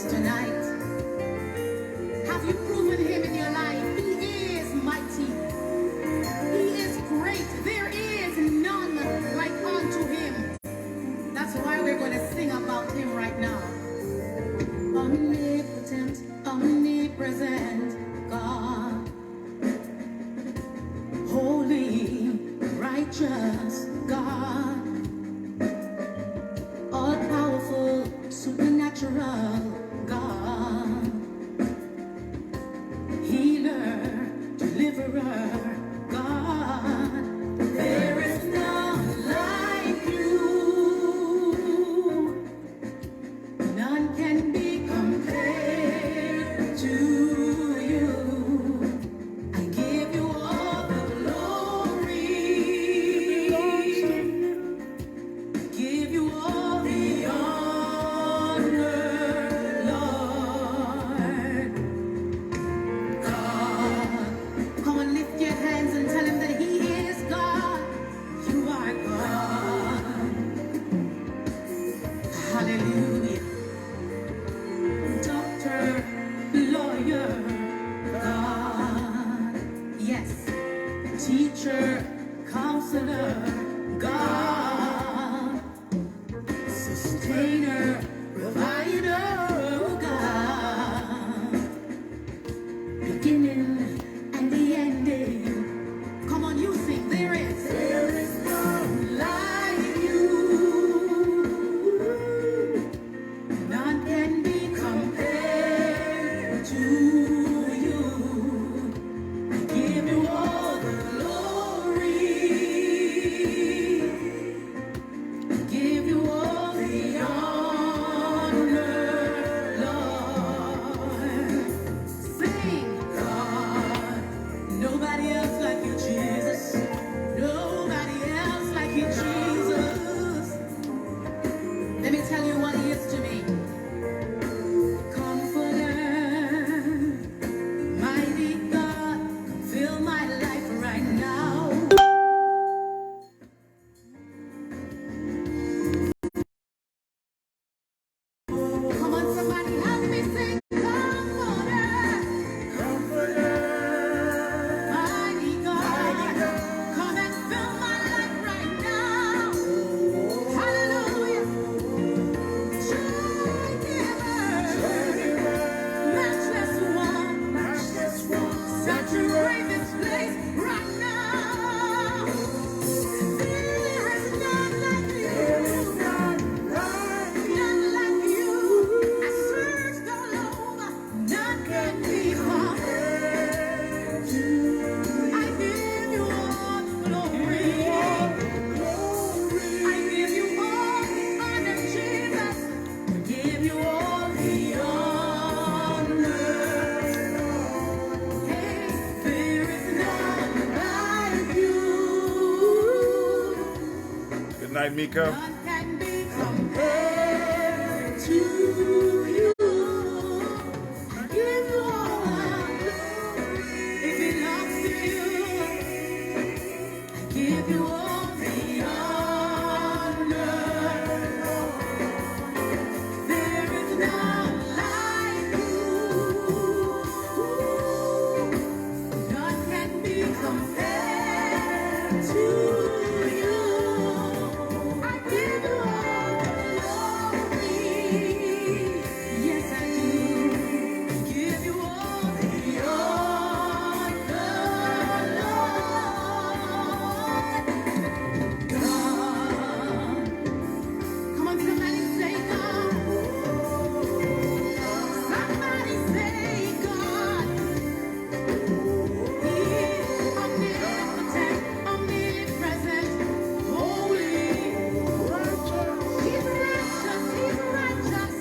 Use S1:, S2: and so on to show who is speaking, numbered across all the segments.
S1: tonight. Have you proven him in your life? He is mighty. He is great. There is none like unto him. That's why we're going to sing about him right now. Omnipotent, omnipresent God. Holy, righteous God. All-powerful, supernatural God. Healer, deliverer, God. There is none like you. None can be compared to you. I give you all the glory. Give you all the honor, Lord. God, come on, lift your hands and tell him that he is God. You are God. Hallelujah. Doctor, lawyer, God. Yes. Teacher, counselor, God. Sustainer, provider, God. Beginning and the ending. Come on, you sing. There is none like you. None can be compared to you. I give you all the glory. I give you all the honor, Lord. Sing, God. Nobody else like you, Jesus. Nobody else like you, Jesus. Let me tell you what he is to me. Comforter, mighty God, fill my life right now. Come on, somebody help me sing. Comforter, mighty God, come and fill my life right now. Hallelujah. Joy giver, matchless one, saturate this place right now. There is none like you, none like you. I searched all over, none can be compared to. I give you all the glory. I give you all the honor, Jesus. I give you all the honor. Hey, there is none like you.
S2: Good night, Mika.
S1: None can be compared to you. I give you all my glory. It belongs to you. I give you all the honor. There is none like you. None can be compared to you. I give you all the glory. Yes, I do. Give you all the honor, Lord. God. Come on, somebody say God. Somebody say God. He is omnipotent, omnipresent, holy. He's righteous,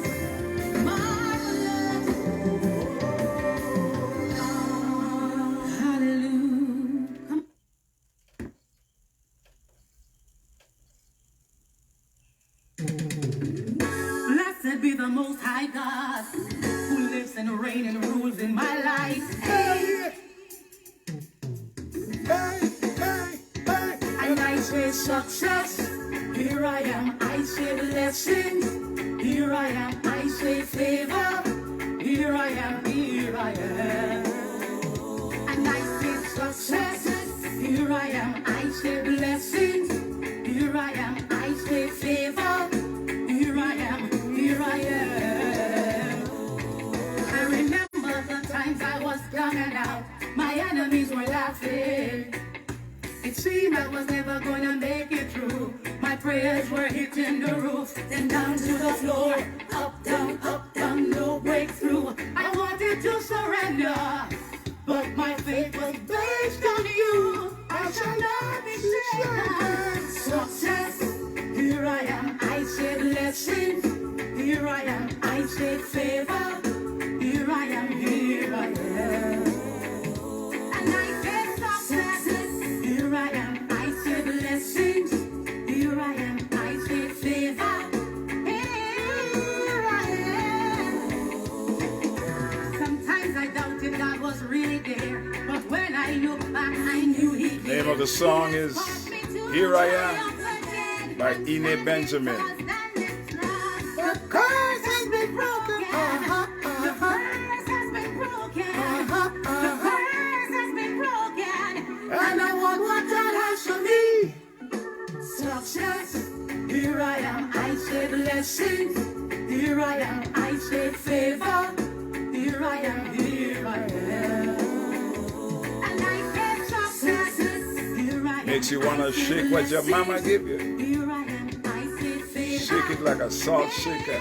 S1: marvelous. Hallelujah. Come. Blessed be the Most High God, who lives and reigns and rules in my life. Hey, and I say success. Here I am, I say blessings. Here I am, I say favor. hitting the roof, then down to the floor. Up, down, no breakthrough. I wanted to surrender, but my faith was based on you. I shall not be shaken. Success, here I am, I say blessings. Here I am, I say favor. Here I am, here I am. And I say success. Here I am, I say blessings. Here I am, I say favor. Here I am. Sometimes I doubted God was really there, but when I look back, I knew He cared.
S2: The name of the song is Here I Am by Ene Benjamin.
S1: The curse has been broken. The curse has been broken. The curse has been broken. And I want what God has for me. Success. Here I am, I say blessings. Here I am, I say favor. Here I am, here I am. And I say success. Here I am.
S2: Makes you want to shake what your mama give you.
S1: Here I am, I say favor.
S2: Shake it like a salt shaker.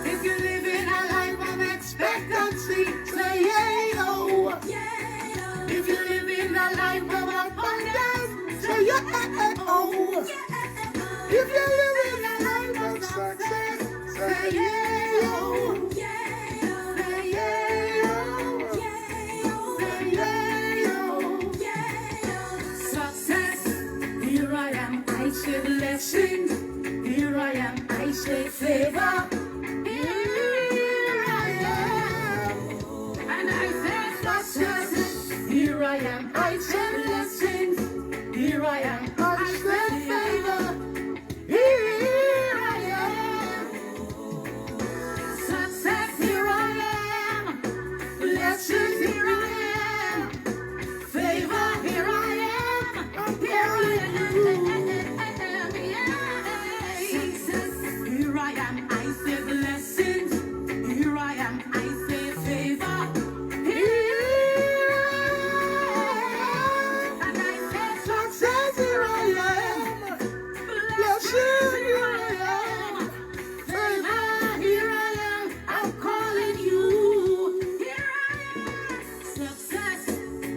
S1: If you live in a life of expectancy, say yeah-oh. If you live in a life of abundance, say yeah-oh. If you live in a life of success, say yeah-oh. Say yeah-oh. Say yeah-oh. Success, here I am, I say blessings. Here I am, I say favor. Here I am, and I say success. Here I am, I say blessings. Here I am, I say favor. Here I am, success. Here I am, blessings. Here I am, favor. Here I am, I'm telling you. Here I am, I say blessings. Here I am, I say favor. Here I am, and I say success. Here I am, blessings. Here I am, favor. Here I am, I'm calling you. Here I am, success.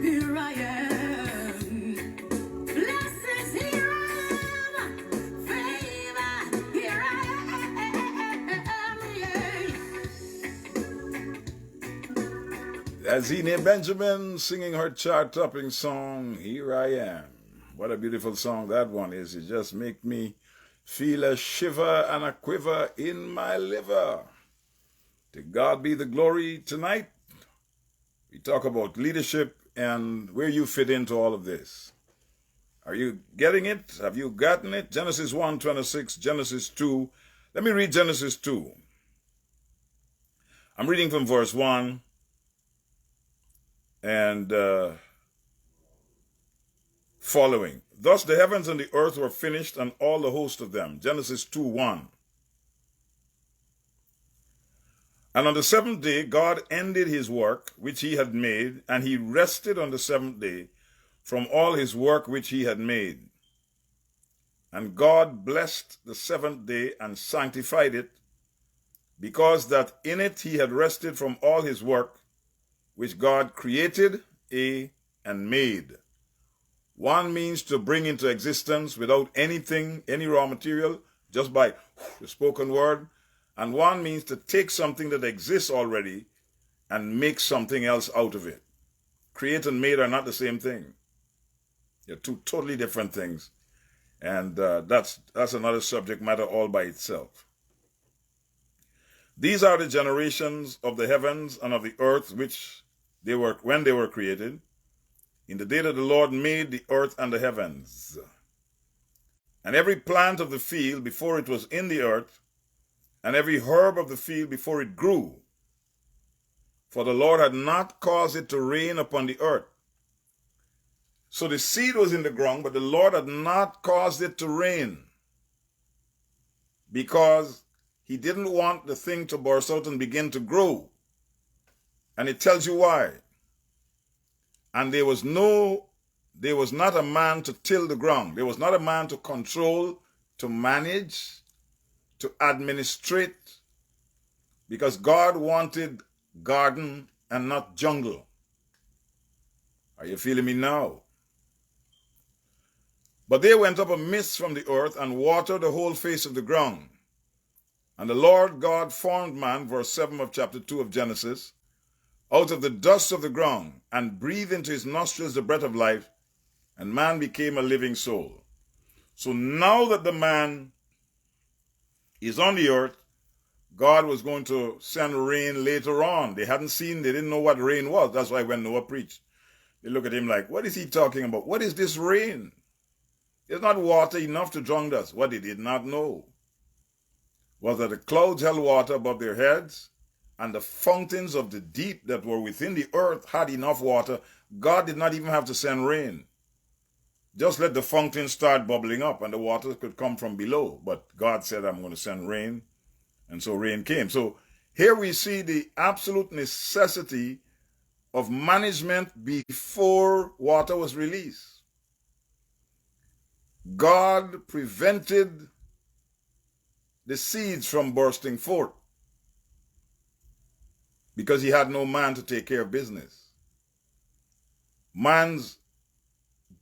S1: Here I am, blessings. Here I am, favor. Here I am,
S2: That's Ene Benjamin singing her chart-topping song, Here I Am. What a beautiful song that one is. It just makes me feel a shiver and a quiver in my liver. To God be the glory tonight. We talk about leadership and where you fit into all of this. Are you getting it? Have you gotten it? Genesis 1:26, Genesis 2. Let me read Genesis 2. I'm reading from verse 1 and following. Thus the heavens and the earth were finished, and all the host of them. Genesis 2:1. And on the seventh day God ended his work which he had made, and he rested on the seventh day from all his work which he had made. And God blessed the seventh day and sanctified it, because that in it he had rested from all his work which God created and made. One means to bring into existence without anything, any raw material, just by the spoken word. And one means to take something that exists already and make something else out of it. Create and made are not the same thing. They're two totally different things. And that's another subject matter all by itself. These are the generations of the heavens and of the earth which they were when they were created, in the day that the Lord made the earth and the heavens. And every plant of the field before it was in the earth, and every herb of the field before it grew. For the Lord had not caused it to rain upon the earth. So the seed was in the ground, but the Lord had not caused it to rain, because he didn't want the thing to burst out and begin to grow. And it tells you why. And there was no there was not a man to till the ground. There was not a man to control, to manage, to administrate, because God wanted garden and not jungle. Are you feeling me now? But there went up a mist from the earth and watered the whole face of the ground. And the Lord God formed man, verse 7 of chapter 2 of Genesis, out of the dust of the ground, and breathed into his nostrils the breath of life, and man became a living soul. So now that the man is on the earth, God was going to send rain later on. They didn't know what rain was. That's why when Noah preached, they look at him like, what is he talking about? What is this rain? There's not water enough to drown us. What they did not know was that the clouds held water above their heads, and the fountains of the deep that were within the earth had enough water. God did not even have to send rain. Just let the fountains start bubbling up, and the water could come from below. But God said, I'm going to send rain. And so rain came. So here we see the absolute necessity of management before water was released. God prevented the seeds from bursting forth because he had no man to take care of business. Man's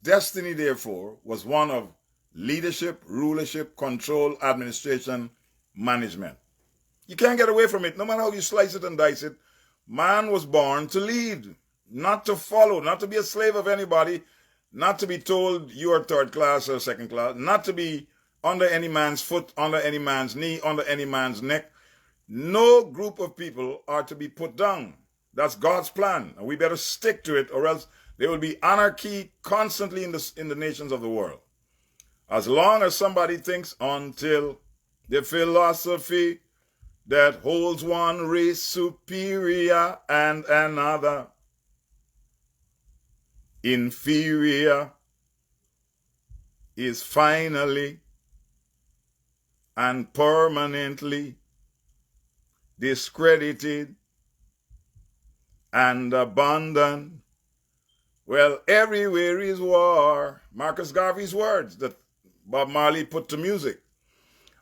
S2: destiny, therefore, was one of leadership, rulership, control, administration, management. You can't get away from it, no matter how you slice it and dice it. Man was born to lead, not to follow, not to be a slave of anybody, not to be told you are third class or second class, not to be under any man's foot, under any man's knee, under any man's neck. No group of people are to be put down. That's God's plan, and we better stick to it, or else there will be anarchy constantly in the nations of the world. As long as somebody thinks until the philosophy that holds one race superior and another inferior is finally and permanently discredited and abandoned. Well, everywhere is war. Marcus Garvey's words that Bob Marley put to music.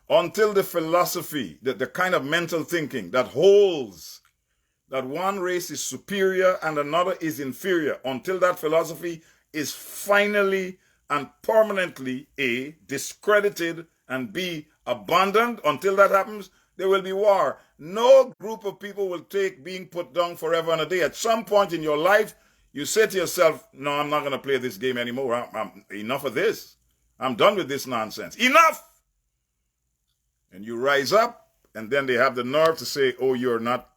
S2: Until the philosophy, the kind of mental thinking that holds that one race is superior and another is inferior, until that philosophy is finally and permanently A, discredited, and B, abandoned, until that happens, there will be war. No group of people will take being put down forever and a day. At some point in your life, you say to yourself, no, I'm not going to play this game anymore. Enough of this. I'm done with this nonsense. Enough! And you rise up, and then they have the nerve to say, oh, you're not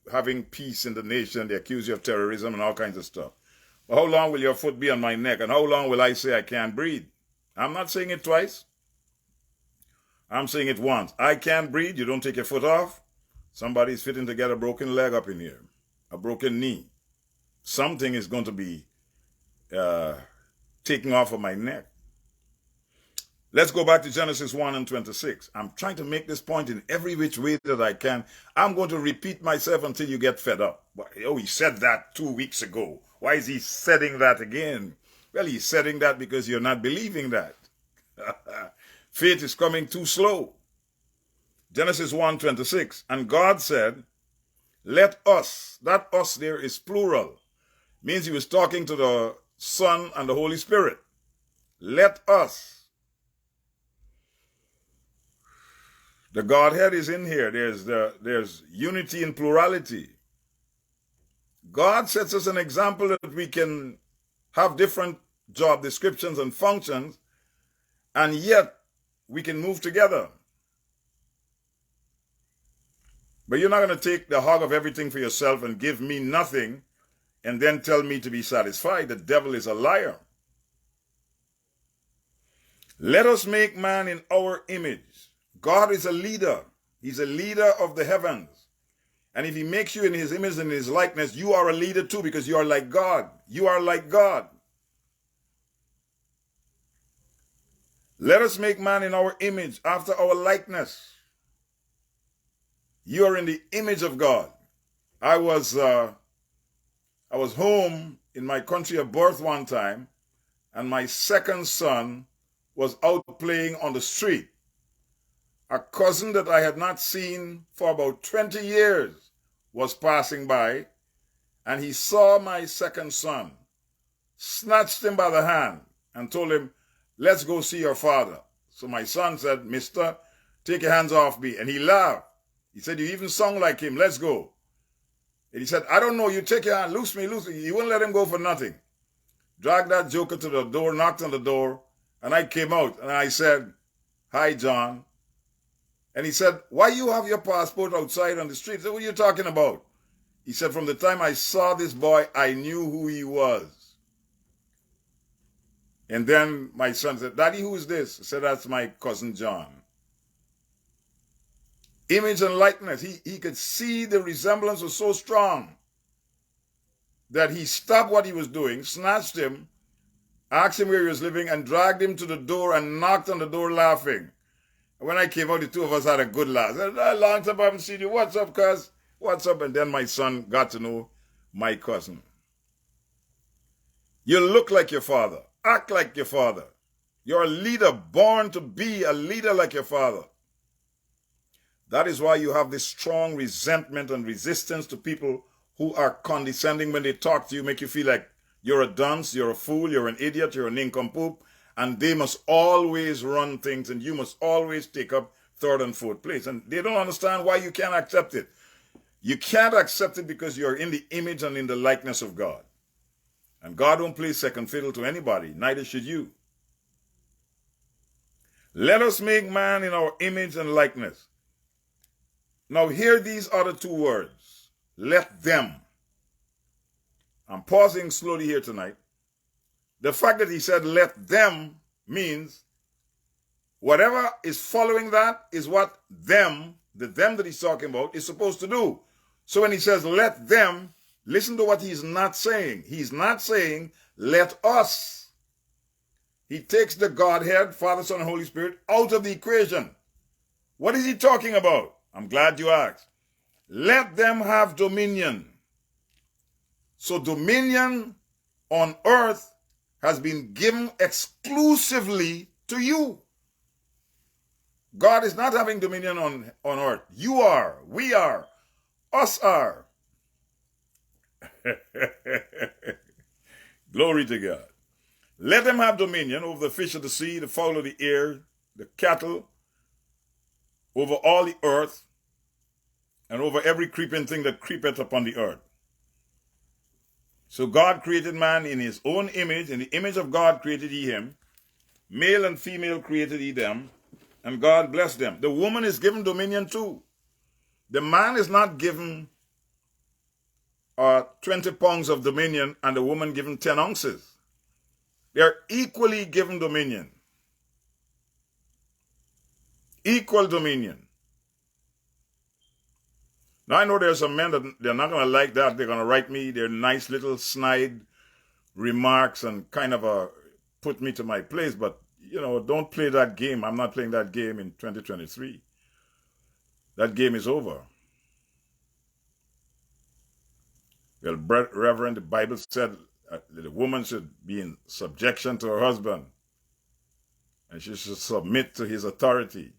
S2: having peace in the nation. They accuse you of terrorism and all kinds of stuff. Well, how long will your foot be on my neck? And how long will I say I can't breathe? I'm not saying it twice. I'm saying it once. I can't breathe. You don't take your foot off. Somebody's fitting to get a broken leg up in here, a broken knee. Something is going to be taking off of my neck. Let's go back to Genesis 1 and 26. I'm trying to make this point in every which way that I can. I'm going to repeat myself until you get fed up. Oh, he said that 2 weeks ago. Why is he saying that again? Well, he's saying that because you're not believing that. Faith is coming too slow. Genesis 1:26. And God said, let us, that us there is plural. Means he was talking to the Son and the Holy Spirit. Let us. The Godhead is in here. There's unity in plurality. God sets us an example that we can have different job descriptions and functions, and yet we can move together. But you're not going to take the hog of everything for yourself and give me nothing and then tell me to be satisfied. The devil is a liar. Let us make man in our image. God is a leader. He's a leader of the heavens. And if he makes you in his image and his likeness, you are a leader too, because you are like God. You are like God. Let us make man in our image, after our likeness. You are in the image of God. I was home in my country of birth one time, and my second son was out playing on the street. A cousin that I had not seen for about 20 years was passing by, and he saw my second son, snatched him by the hand, and told him, "Let's go see your father." So my son said, "Mister, take your hands off me." And he laughed. He said, "You even sung like him. Let's go." And he said, "I don't know. You take your hand. Loose me, loose me." He wouldn't let him go for nothing. Dragged that joker to the door, knocked on the door, and I came out, and I said, "Hi, John." And he said, "Why you have your passport outside on the street?" I said, "What are you talking about?" He said, "From the time I saw this boy, I knew who he was." And then my son said, "Daddy, who is this?" I said, "That's my cousin John." Image and likeness. He could see the resemblance was so strong that he stopped what he was doing, snatched him, asked him where he was living, and dragged him to the door and knocked on the door laughing. And when I came out, the two of us had a good laugh. I said, "Long time I haven't seen you. What's up, cuz? What's up?" And then my son got to know my cousin. You look like your father. Act like your father. You're a leader, born to be a leader like your father. That is why you have this strong resentment and resistance to people who are condescending when they talk to you, make you feel like you're a dunce, you're a fool, you're an idiot, you're a nincompoop, and they must always run things, and you must always take up third and fourth place. And they don't understand why you can't accept it. You can't accept it because you're in the image and in the likeness of God. And God won't play second fiddle to anybody, neither should you. Let us make man in our image and likeness. Now hear these other two words. Let them. I'm pausing slowly here tonight. The fact that he said let them means whatever is following that is what them, the them that he's talking about, is supposed to do. So when he says let them, listen to what he's not saying. He's not saying let us. He takes the Godhead, Father, Son, and Holy Spirit out of the equation. What is he talking about? I'm glad you asked. Let them have dominion. So dominion on earth has been given exclusively to you. God is not having dominion on earth. You are. We are. Us are. Glory to God. Let them have dominion over the fish of the sea, the fowl of the air, the cattle, over all the earth, and over every creeping thing that creepeth upon the earth. So God created man in his own image. In the image of God created he him. Male and female created he them. And God blessed them. The woman is given dominion too. The man is not given 20 pounds of dominion and the woman given 10 ounces. They are equally given dominion. Equal dominion. Now I know there's some men that they're not going to like that. They're going to write me their nice little snide remarks and kind of put me to my place. But, you know, don't play that game. I'm not playing that game in 2023. That game is over. Well, Reverend, the Bible said the woman should be in subjection to her husband. And she should submit to his authority.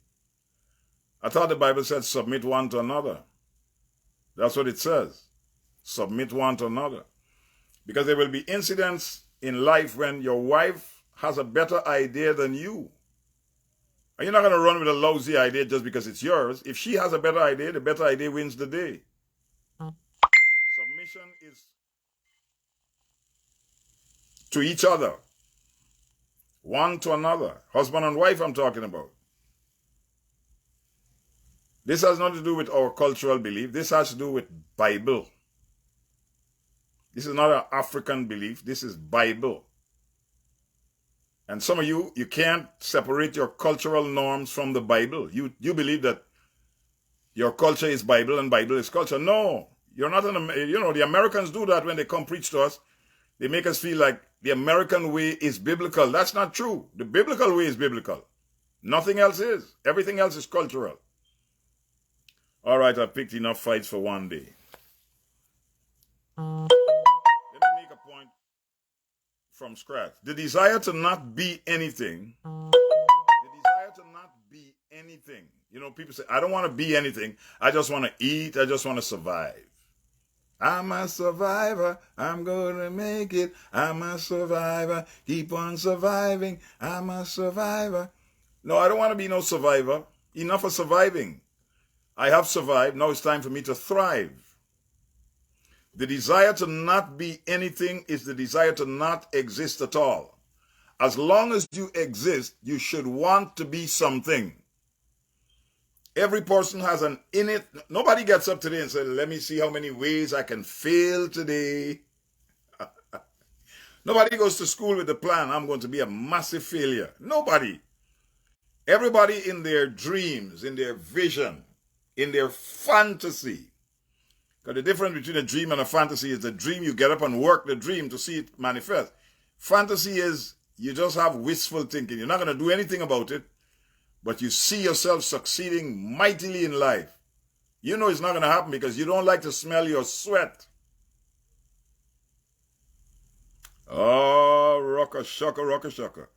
S2: I thought the Bible said submit one to another. That's what it says. Submit one to another. Because there will be incidents in life when your wife has a better idea than you. And you're not going to run with a lousy idea just because it's yours. If she has a better idea, the better idea wins the day. Submission is to each other. One to another. Husband and wife I'm talking about. This has nothing to do with our cultural belief. This has to do with Bible. This is not an African belief. This is Bible. And some of you can't separate your cultural norms from the Bible. You believe that your culture is Bible and Bible is culture. No, you're not the Americans do that when they come preach to us. They make us feel like the American way is biblical. That's not true. The biblical way is biblical. Nothing else is. Everything else is cultural. All right, I've picked enough fights for one day. Let me make a point from scratch. The desire to not be anything. You know, people say, I don't want to be anything. I just want to eat. I just want to survive. I'm a survivor. I'm going to make it. I'm a survivor. Keep on surviving. I'm a survivor. No, I don't want to be no survivor. Enough of surviving. I have survived. Now it's time for me to thrive. The desire to not be anything is the desire to not exist at all. As long as you exist, you should want to be something. Every person has an innate. Nobody gets up today and says, let me see how many ways I can fail today. Nobody goes to school with the plan, I'm going to be a massive failure. Nobody. Everybody in their dreams, in their vision, in their fantasy. Because the difference between a dream and a fantasy is the dream, you get up and work the dream to see it manifest. Fantasy is you just have wishful thinking. You're not going to do anything about it, but you see yourself succeeding mightily in life. You know it's not going to happen because you don't like to smell your sweat. Oh, rocker, shocker.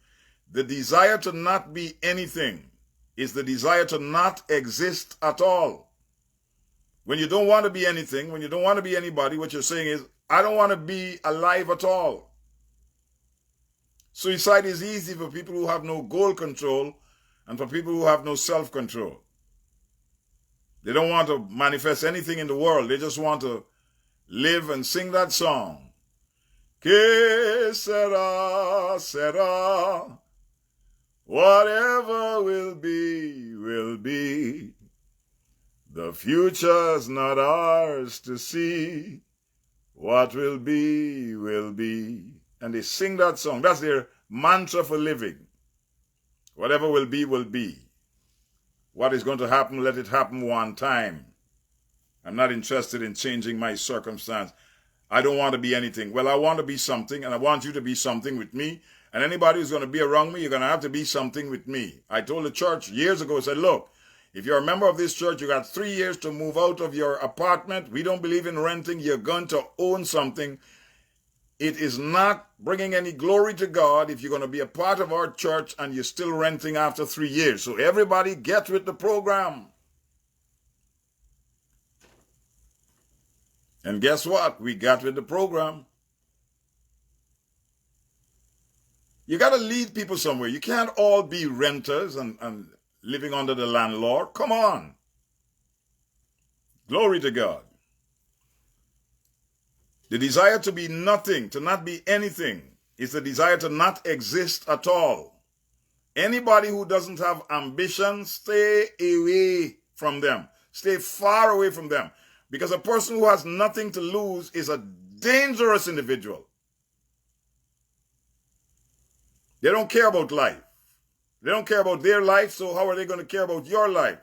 S2: The desire to not be anything is the desire to not exist at all. When you don't want to be anything, when you don't want to be anybody, what you're saying is, I don't want to be alive at all. Suicide is easy for people who have no goal control and for people who have no self-control. They don't want to manifest anything in the world. They just want to live and sing that song. Que sera, sera. Whatever will be, will be. The future's not ours to see. What will be, will be. And they sing that song. That's their mantra for living. Whatever will be, will be. What is going to happen, let it happen one time. I'm not interested in changing my circumstance. I don't want to be anything. Well, I want to be something, and I want you to be something with me. And anybody who's going to be around me, you're going to have to be something with me. I told the church years ago, I said, look, if you're a member of this church, you got 3 years to move out of your apartment. We don't believe in renting. You're going to own something. It is not bringing any glory to God if you're going to be a part of our church and you're still renting after 3 years. So everybody get with the program. And guess what? We got with the program. You got to lead people somewhere. You can't all be renters and living under the landlord. Come on. Glory to God. The desire to be nothing, to not be anything, is the desire to not exist at all. Anybody who doesn't have ambition, stay away from them. Stay far away from them. Because a person who has nothing to lose is a dangerous individual. They don't care about life. They don't care about their life, so how are they going to care about your life?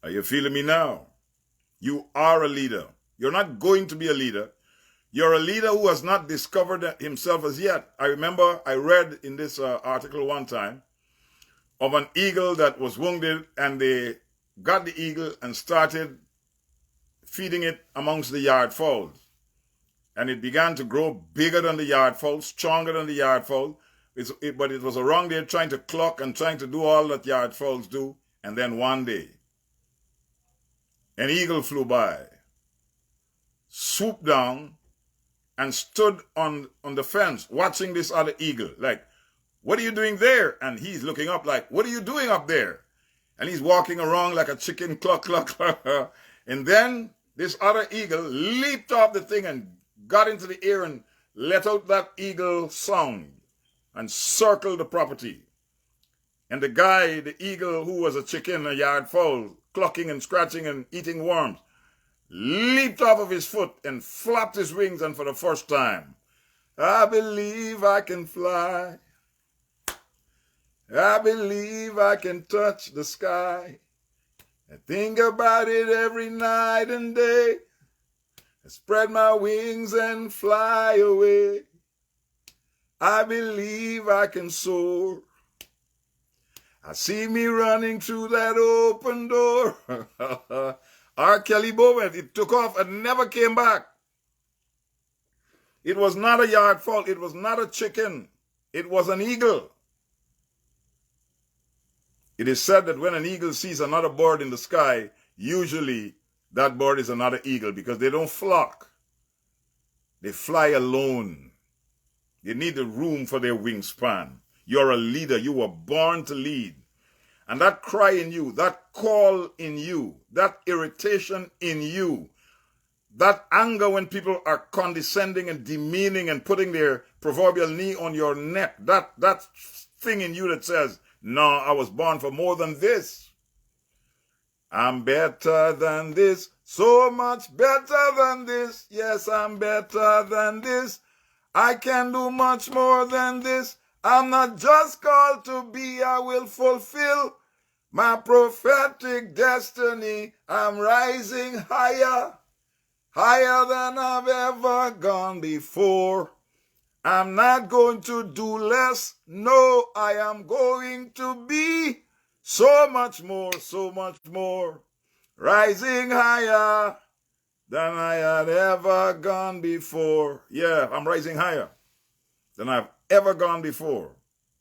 S2: Are you feeling me now? You are a leader. You're not going to be a leader. You're a leader who has not discovered himself as yet. I remember I read in this article one time of an eagle that was wounded, and they got the eagle and started feeding it amongst the yard fowls. And it began to grow bigger than the yard fowl, stronger than the yard fowl. But it was around there trying to cluck and trying to do all that yard fowls do. And then one day, an eagle flew by, swooped down, and stood on the fence watching this other eagle. Like, what are you doing there? And he's looking up like, what are you doing up there? And he's walking around like a chicken, cluck, cluck, cluck. And then this other eagle leaped off the thing and got into the air and let out that eagle song and circled the property. And the guy, the eagle who was a chicken, a yard fowl, clucking and scratching and eating worms, leaped off of his foot and flapped his wings, and for the first time, I believe I can fly. I believe I can touch the sky. I think about it every night and day. I spread my wings and fly away. I believe I can soar. I see me running through that open door. R. Kelly Bowman, it took off and never came back. It was not a yard fowl. It was not a chicken. It was an eagle. It is said that when an eagle sees another bird in the sky, usually that bird is another eagle because they don't flock. They fly alone. They need the room for their wingspan. You're a leader. You were born to lead. And that cry in you, that call in you, that irritation in you, that anger when people are condescending and demeaning and putting their proverbial knee on your neck, that thing in you that says, no, I was born for more than this. I'm better than this, so much better than this. Yes, I'm better than this. I can do much more than this. I'm not just called to be, I will fulfill my prophetic destiny. I'm rising higher, higher than I've ever gone before. I'm not going to do less. No, I am going to be so much more, so much more. Rising higher than I had ever gone before. Yeah, I'm rising higher than I've ever gone before.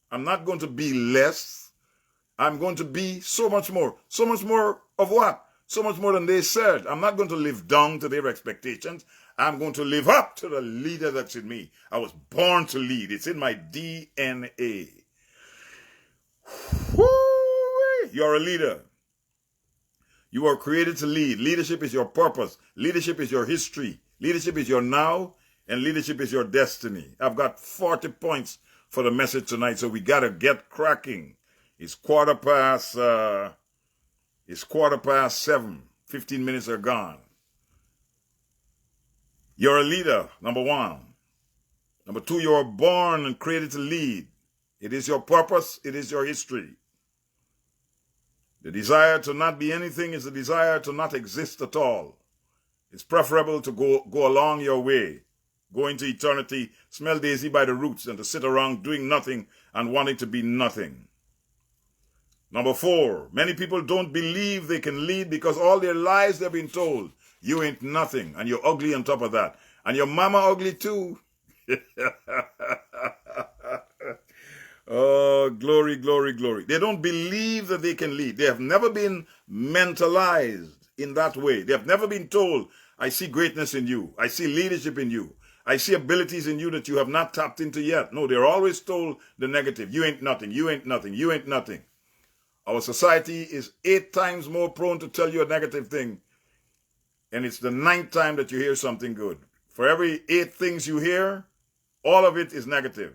S2: I'm not going to be less. I'm going to be so much more. So much more of what? So much more than they said. I'm not going to live down to their expectations. I'm going to live up to the leader that's in me. I was born to lead. It's in my DNA. Woo-wee. You're a leader. You are created to lead. Leadership is your purpose. Leadership is your history. Leadership is your now, and leadership is your destiny. I've got 40 points for the message tonight, so we got to get cracking. It's quarter past 7. 15 minutes are gone. You're a leader, number one. Number two, you are born and created to lead. It is your purpose. It is your history. The desire to not be anything is the desire to not exist at all. It's preferable to go along your way, go into eternity, smell daisy by the roots, than to sit around doing nothing and wanting to be nothing. Number four, many people don't believe they can lead because all their lives they've been told, you ain't nothing, and you're ugly on top of that. And your mama ugly too. Oh, glory, glory, glory. They don't believe that they can lead. They have never been mentalized in that way. They have never been told, I see greatness in you. I see leadership in you. I see abilities in you that you have not tapped into yet. No, they're always told the negative. You ain't nothing. You ain't nothing. You ain't nothing. Our society is 8 times more prone to tell you a negative thing. And it's the 9th time that you hear something good. For every 8 things you hear, all of it is negative.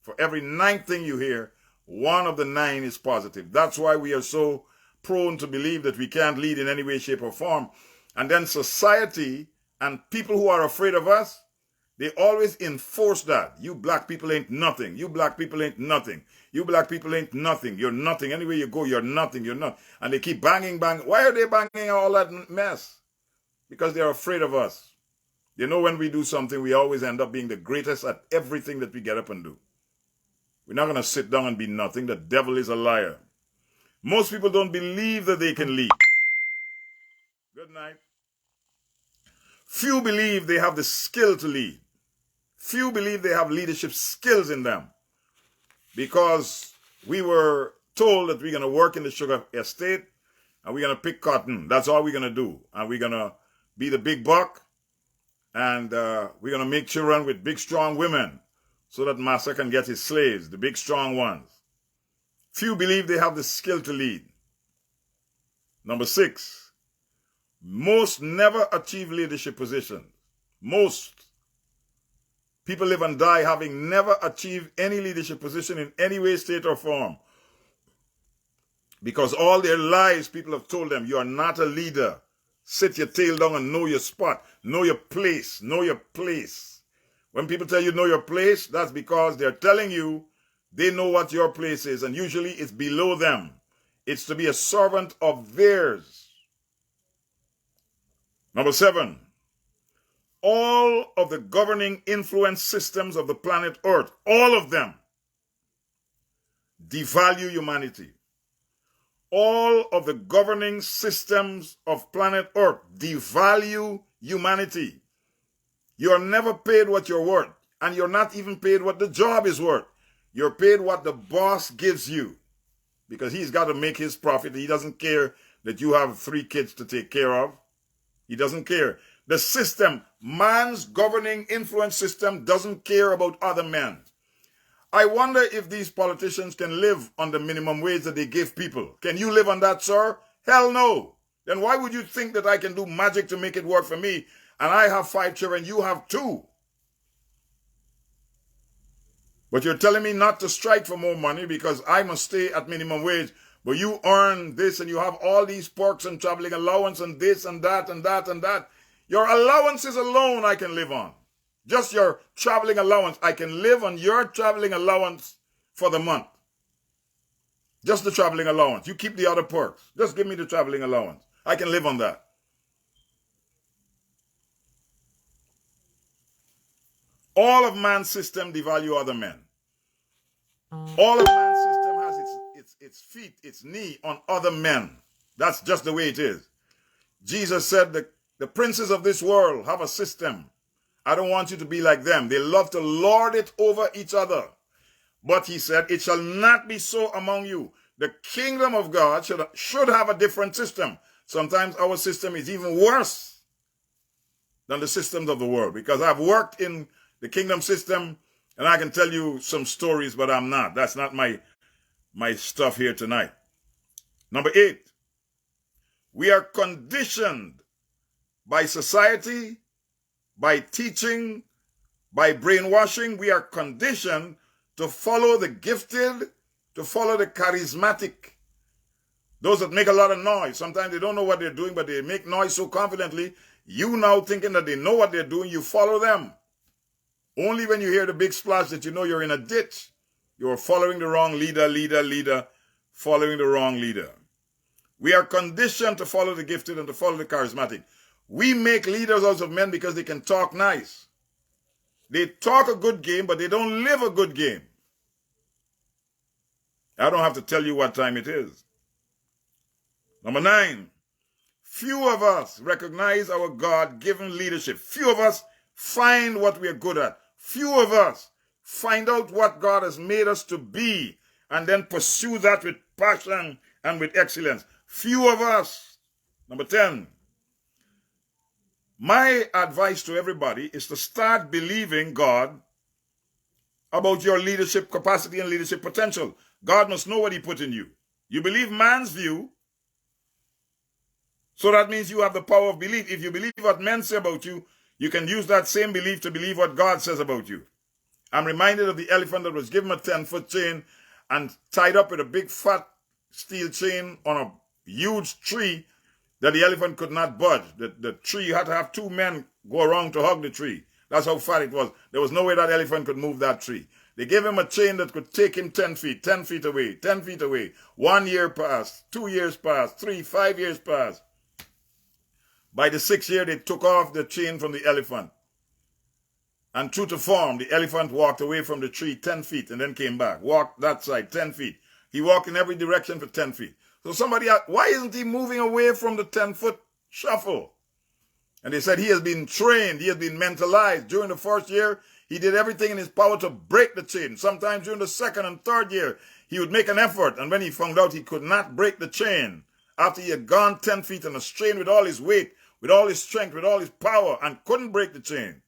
S2: For every 9th thing you hear, 1 of the 9 is positive. That's why we are so prone to believe that we can't lead in any way, shape, or form. And then society and people who are afraid of us, they always enforce that. You black people ain't nothing. You black people ain't nothing. You black people ain't nothing. You're nothing. Anywhere you go, you're nothing. You're not. And they keep banging. Why are they banging all that mess? Because they're afraid of us. You know, when we do something, we always end up being the greatest at everything that we get up and do. We're not going to sit down and be nothing. The devil is a liar. Most people don't believe that they can lead. Good night. Few believe they have the skill to lead. Few believe they have leadership skills in them. Because we were told that we're going to work in the sugar estate and we're going to pick cotton. That's all we're going to do. And we're going to be the big buck. And we're going to make children with big, strong women so that master can get his slaves, the big, strong ones. Few believe they have the skill to lead. Number 6, most never achieve leadership positions. Most people live and die having never achieved any leadership position in any way, state, or form. Because all their lives, people have told them, you are not a leader. Sit your tail down and know your spot. Know your place. Know your place. When people tell you know your place, that's because they're telling you they know what your place is. And usually it's below them. It's to be a servant of theirs. Number 7, all of the governing influence systems of the planet Earth, all of them, devalue humanity. All of the governing systems of planet Earth devalue humanity. You're never paid what you're worth. And you're not even paid what the job is worth. You're paid what the boss gives you. Because he's got to make his profit. He doesn't care that you have 3 kids to take care of. He doesn't care. The system, man's governing influence system, doesn't care about other men. I wonder if these politicians can live on the minimum wage that they give people. Can you live on that, sir? Hell no. Then why would you think that I can do magic to make it work for me? And I have 5 children, you have 2. But you're telling me not to strike for more money because I must stay at minimum wage. But you earn this and you have all these perks and traveling allowance and this and that and that and that. Your allowances alone I can live on. Just your traveling allowance. I can live on your traveling allowance for the month. Just the traveling allowance. You keep the other perks. Just give me the traveling allowance. I can live on that. All of man's system devalue other men. All of man's system has its feet, its knee on other men. That's just the way it is. Jesus said that the princes of this world have a system. I don't want you to be like them. They love to lord it over each other. But he said, it shall not be so among you. The kingdom of God should have a different system. Sometimes our system is even worse than the systems of the world. Because I've worked in the kingdom system, and I can tell you some stories, but I'm not. That's not my stuff here tonight. Number 8, we are conditioned by society, by teaching, by brainwashing. We are conditioned to follow the gifted, to follow the charismatic. Those that make a lot of noise. Sometimes they don't know what they're doing, but they make noise so confidently. You now thinking that they know what they're doing, you follow them. Only when you hear the big splash that you know you're in a ditch. You're following the wrong leader, following the wrong leader. We are conditioned to follow the gifted and to follow the charismatic. We make leaders out of men because they can talk nice. They talk a good game, but they don't live a good game. I don't have to tell you what time it is. Number 9, few of us recognize our God-given leadership. Few of us find what we are good at. Few of us find out what God has made us to be and then pursue that with passion and with excellence. Few of us. Number 10, my advice to everybody is to start believing God about your leadership capacity and leadership potential. God must know what he put in you. You believe man's view, so that means you have the power of belief. If you believe what men say about you, you can use that same belief to believe what God says about you. I'm reminded of the elephant that was given a 10-foot chain and tied up with a big fat steel chain on a huge tree that the elephant could not budge. The tree had to have 2 men go around to hug the tree. That's how fat it was. There was no way that elephant could move that tree. They gave him a chain that could take him 10 feet, 10 feet away, 10 feet away. 1 year passed, 2 years passed, 3, 5 years passed. By the 6th year, they took off the chain from the elephant. And true to form, the elephant walked away from the tree 10 feet and then came back. Walked that side 10 feet. He walked in every direction for 10 feet. So somebody asked, why isn't he moving away from the 10-foot shuffle? And they said he has been trained, he has been mentalized. During the 1st year, he did everything in his power to break the chain. Sometimes during the 2nd and 3rd year, he would make an effort. And when he found out he could not break the chain, after he had gone 10 feet and strained with all his weight, with all his strength, with all his power, and couldn't break the chain,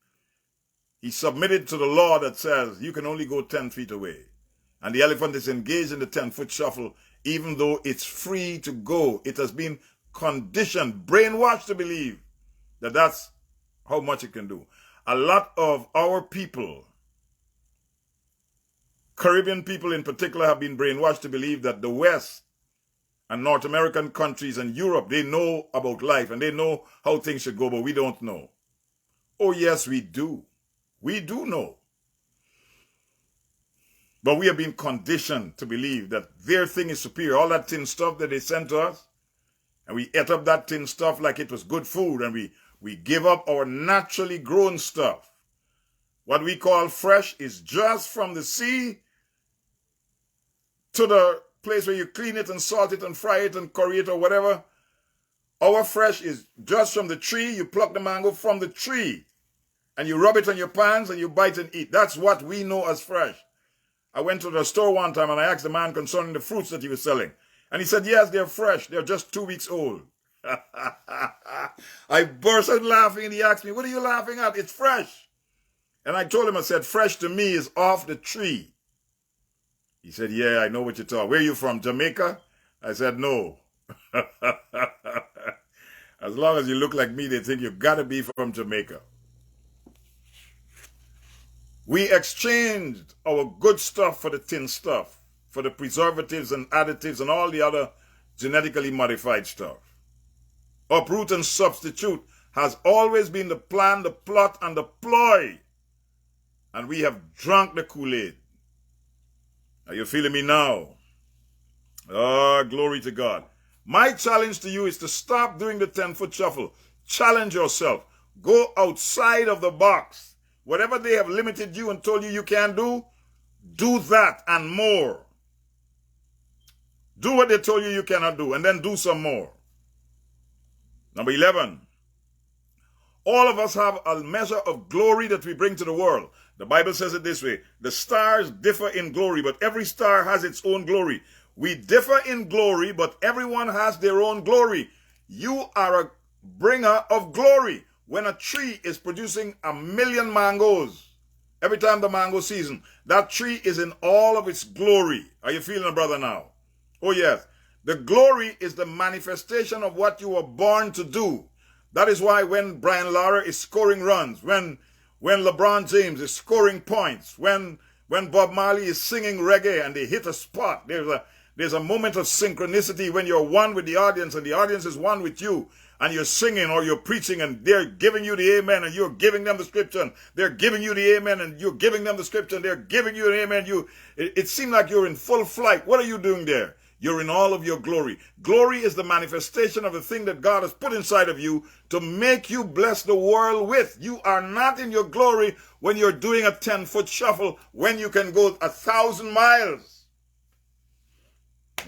S2: he submitted to the law that says you can only go 10 feet away. And the elephant is engaged in the 10-foot shuffle, even though it's free to go. It has been conditioned, brainwashed to believe that that's how much it can do. A lot of our people, Caribbean people in particular, have been brainwashed to believe that the West and North American countries and Europe, they know about life and they know how things should go, but we don't know. Oh yes, we do. We do know. But we have been conditioned to believe that their thing is superior. All that tin stuff that they sent to us, and we ate up that tin stuff like it was good food, and we give up our naturally grown stuff. What we call fresh is just from the sea to the place where you clean it and salt it and fry it and curry it or whatever. Our fresh is just from the tree. You pluck the mango from the tree. and you rub it on your pans and you bite and eat. That's what we know as fresh. I went to the store one time and I asked the man concerning the fruits that he was selling. And he said, yes, they're fresh. They're just 2 weeks old. I burst out laughing and he asked me, what are you laughing at? It's fresh. And I told him, I said, fresh to me is off the tree. He said, yeah, I know what you're talking. Where are you from, Jamaica? I said, no. As long as you look like me, they think you've got to be from Jamaica. We exchanged our good stuff for the tin stuff, for the preservatives and additives and all the other genetically modified stuff. Uproot and substitute has always been the plan, the plot, and the ploy. And we have drunk the Kool-Aid. Are you feeling me now? Oh, glory to God. My challenge to you is to stop doing the 10-foot shuffle. Challenge yourself. Go outside of the box. Whatever they have limited you and told you you can't do that and more. Do what they told you cannot do, and then do some more. Number 11. All of us have a measure of glory that we bring to the world. The Bible says it this way. The stars differ in glory, but every star has its own glory. We differ in glory, but everyone has their own glory. You are a bringer of glory. When a tree is producing 1,000,000 mangoes, every time the mango season, that tree is in all of its glory. Are you feeling it, brother, now? Oh, yes. The glory is the manifestation of what you were born to do. That is why when Brian Lara is scoring runs, when LeBron James is scoring points, when Bob Marley is singing reggae and they hit a spot, there's a moment of synchronicity when you're one with the audience and the audience is one with you, and you're singing or you're preaching and they're giving you the amen and you're giving them the scripture and they're giving you the amen and you're giving them the scripture and they're giving you the amen. It seemed like you're in full flight. What are you doing there? You're in all of your glory. Glory is the manifestation of the thing that God has put inside of you to make you bless the world with. You are not in your glory when you're doing a 10-foot shuffle, when you can go 1,000 miles.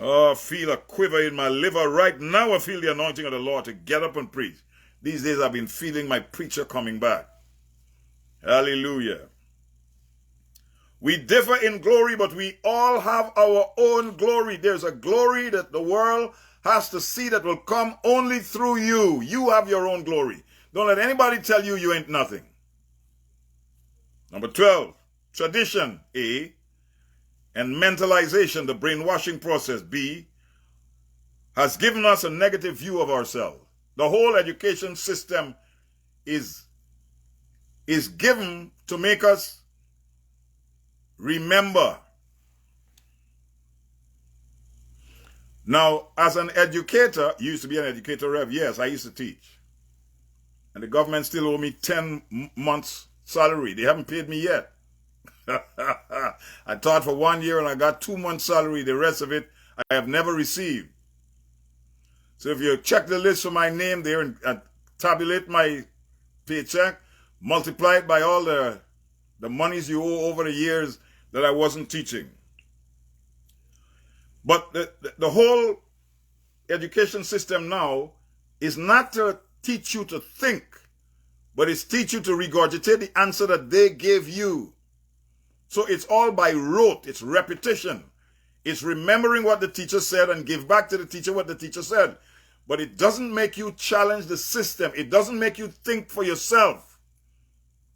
S2: Oh, I feel a quiver in my liver right now. I feel the anointing of the Lord to get up and preach. These days I've been feeling my preacher coming back. Hallelujah. We differ in glory, but we all have our own glory. There's a glory that the world has to see that will come only through you. You have your own glory. Don't let anybody tell you you ain't nothing. Number 12, tradition, A, and mentalization, the brainwashing process, B, has given us a negative view of ourselves. The whole education system is given to make us remember. Now, as an educator, you used to be an educator, Rev. Yes, I used to teach. And the government still owe me 10 months' salary. They haven't paid me yet. I taught for 1 year and I got 2 months' salary. The rest of it I have never received. So if you check the list for my name there and tabulate my paycheck, multiply it by all the monies you owe over the years that I wasn't teaching. But the whole education system now is not to teach you to think, but it's teach you to regurgitate the answer that they gave you. So it's all by rote. It's repetition. It's remembering what the teacher said and give back to the teacher what the teacher said. But it doesn't make you challenge the system. It doesn't make you think for yourself.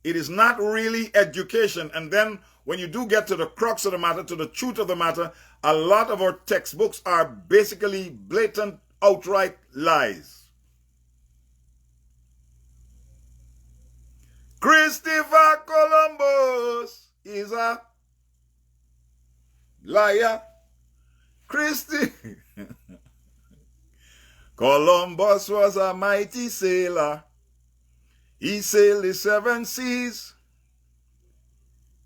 S2: It is not really education. And then when you do get to the crux of the matter, to the truth of the matter, a lot of our textbooks are basically blatant, outright lies. Christopher Columbus is a liar. Columbus was a mighty sailor. He sailed the 7 seas.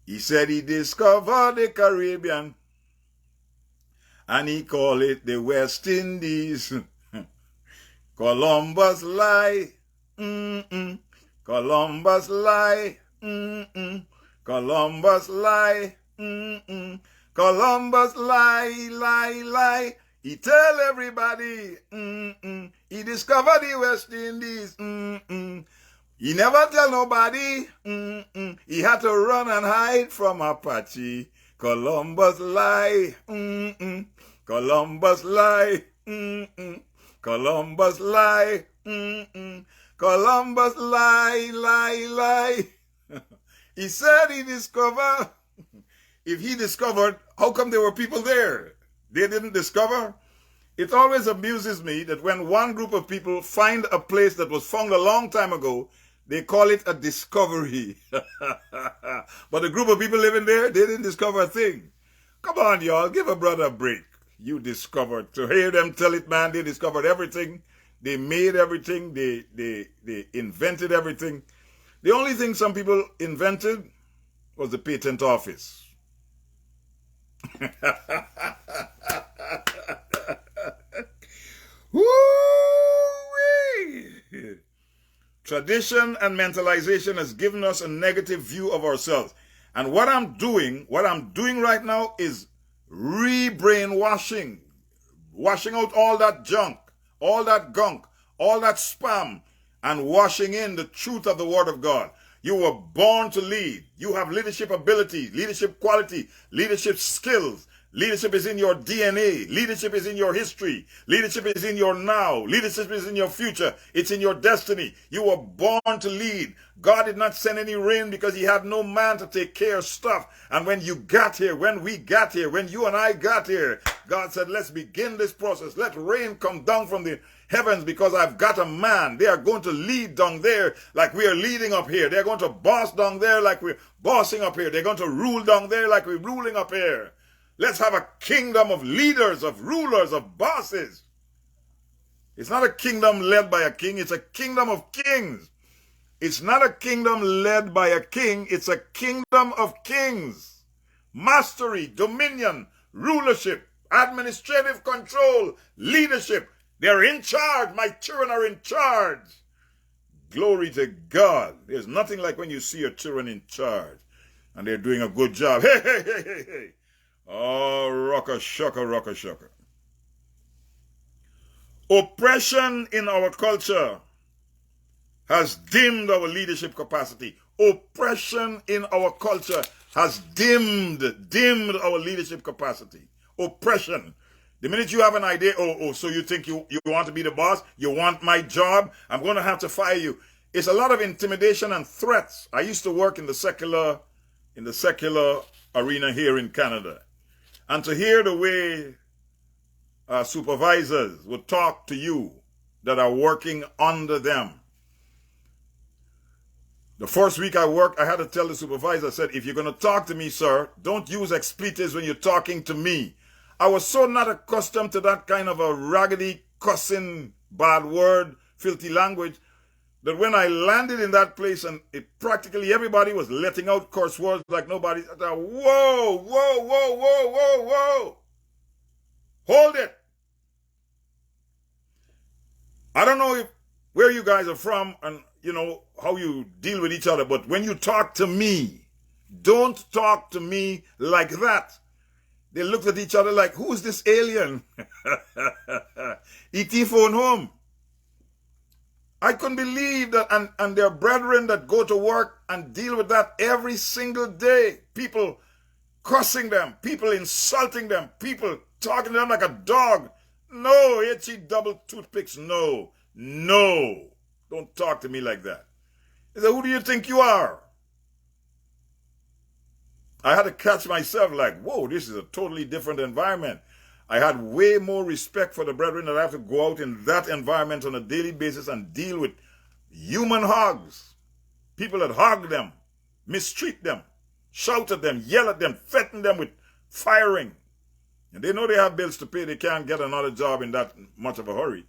S2: He said he discovered the Caribbean and he called it the West Indies. Columbus lie. Columbus lie. Columbus lie. Columbus lie. He tell everybody he discovered the West Indies. He never tell nobody. He had to run and hide from Apache. Columbus lie. Columbus lie. Columbus lie. Columbus lie, lie, lie. He said he discovered. If he discovered, how come there were people there? They didn't discover? It always amuses me that when one group of people find a place that was found a long time ago, they call it a discovery. But the group of people living there, they didn't discover a thing. Come on, y'all, give a brother a break. You discovered. To hear them tell it, man, they discovered everything. They made everything. They invented everything. The only thing some people invented was the patent office. Woo-wee! Tradition and mentalization has given us a negative view of ourselves. And what I'm doing right now is re-brainwashing, washing out all that junk, all that gunk, all that spam, and washing in the truth of the Word of God. You were born to lead. You have leadership ability, leadership quality, leadership skills. Leadership is in your DNA. Leadership is in your history. Leadership is in your now. Leadership is in your future. It's in your destiny. You were born to lead. God did not send any rain because he had no man to take care of stuff. And when you got here, when we got here, when you and I got here, God said, let's begin this process. Let rain come down from the heavens because I've got a man. They are going to lead down there like we are leading up here. They're going to boss down there like we're bossing up here. They're going to rule down there like we're ruling up here. Let's have a kingdom of leaders, of rulers, of bosses. It's not a kingdom led by a king. It's a kingdom of kings. It's not a kingdom led by a king. It's a kingdom of kings. Mastery, dominion, rulership, administrative control, leadership. They're in charge. My children are in charge. Glory to God. There's nothing like when you see your children in charge and they're doing a good job. Hey, hey, hey, hey, hey. Oh, rocker, shucker, rocker, shucker. Oppression in our culture has dimmed our leadership capacity. Oppression in our culture has dimmed our leadership capacity. Oppression. The minute you have an idea, so you think you want to be the boss, you want my job, I'm going to have to fire you. It's a lot of intimidation and threats. I used to work in the secular arena here in Canada. And to hear the way supervisors would talk to you that are working under them. The first week I worked, I had to tell the supervisor, I said, if you're going to talk to me, sir, don't use expletives when you're talking to me. I was so not accustomed to that kind of a raggedy, cussing, bad word, filthy language, that when I landed in that place and practically everybody was letting out curse words like nobody, I thought, whoa, whoa, whoa, whoa, whoa, whoa. Hold it. I don't know where you guys are from and, you know, how you deal with each other, but when you talk to me, don't talk to me like that. They looked at each other like, who is this alien? E.T. phone home. I couldn't believe that, and their brethren that go to work and deal with that every single day. People cussing them, people insulting them, people talking to them like a dog. No, itchy double toothpicks, no, no. Don't talk to me like that. He said, who do you think you are? I had to catch myself like, whoa, this is a totally different environment. I had way more respect for the brethren that I have to go out in that environment on a daily basis and deal with human hogs. People that hog them, mistreat them, shout at them, yell at them, threaten them with firing. And they know they have bills to pay. They can't get another job in that much of a hurry.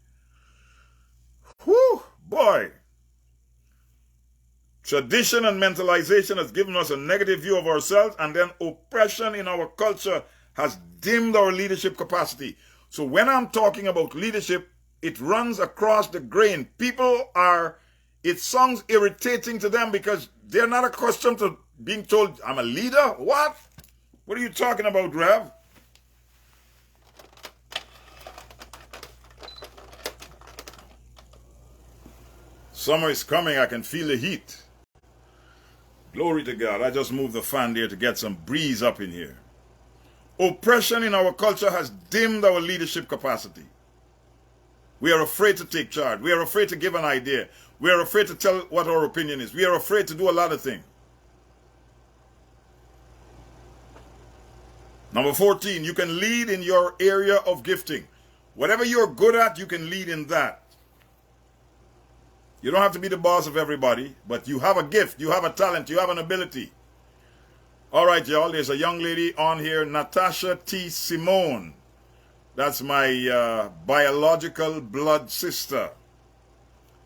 S2: Whew, boy. Tradition and mentalization has given us a negative view of ourselves, and then oppression in our culture has dimmed our leadership capacity. So when I'm talking about leadership, it runs across the grain. It sounds irritating to them because they're not accustomed to being told, I'm a leader? What? What are you talking about, Rev? Summer is coming. I can feel the heat. Glory to God. I just moved the fan there to get some breeze up in here. Oppression in our culture has dimmed our leadership capacity. We are afraid to take charge. We are afraid to give an idea. We are afraid to tell what our opinion is. We are afraid to do a lot of things. Number 14, you can lead in your area of gifting. Whatever you're good at, you can lead in that. You don't have to be the boss of everybody, but you have a gift, you have a talent, you have an ability. All right, y'all, there's a young lady on here, Natasha T. Simone. That's my biological blood sister.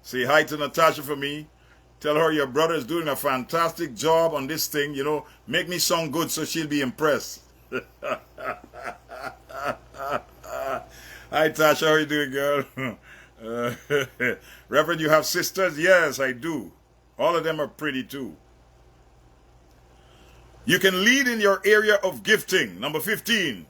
S2: Say hi to Natasha for me. Tell her your brother is doing a fantastic job on this thing. You know, make me sound good so she'll be impressed. Hi, Tasha. How are you doing, girl? Reverend, you have sisters? Yes, I do. All of them are pretty, too. You can lead in your area of gifting. Number 15.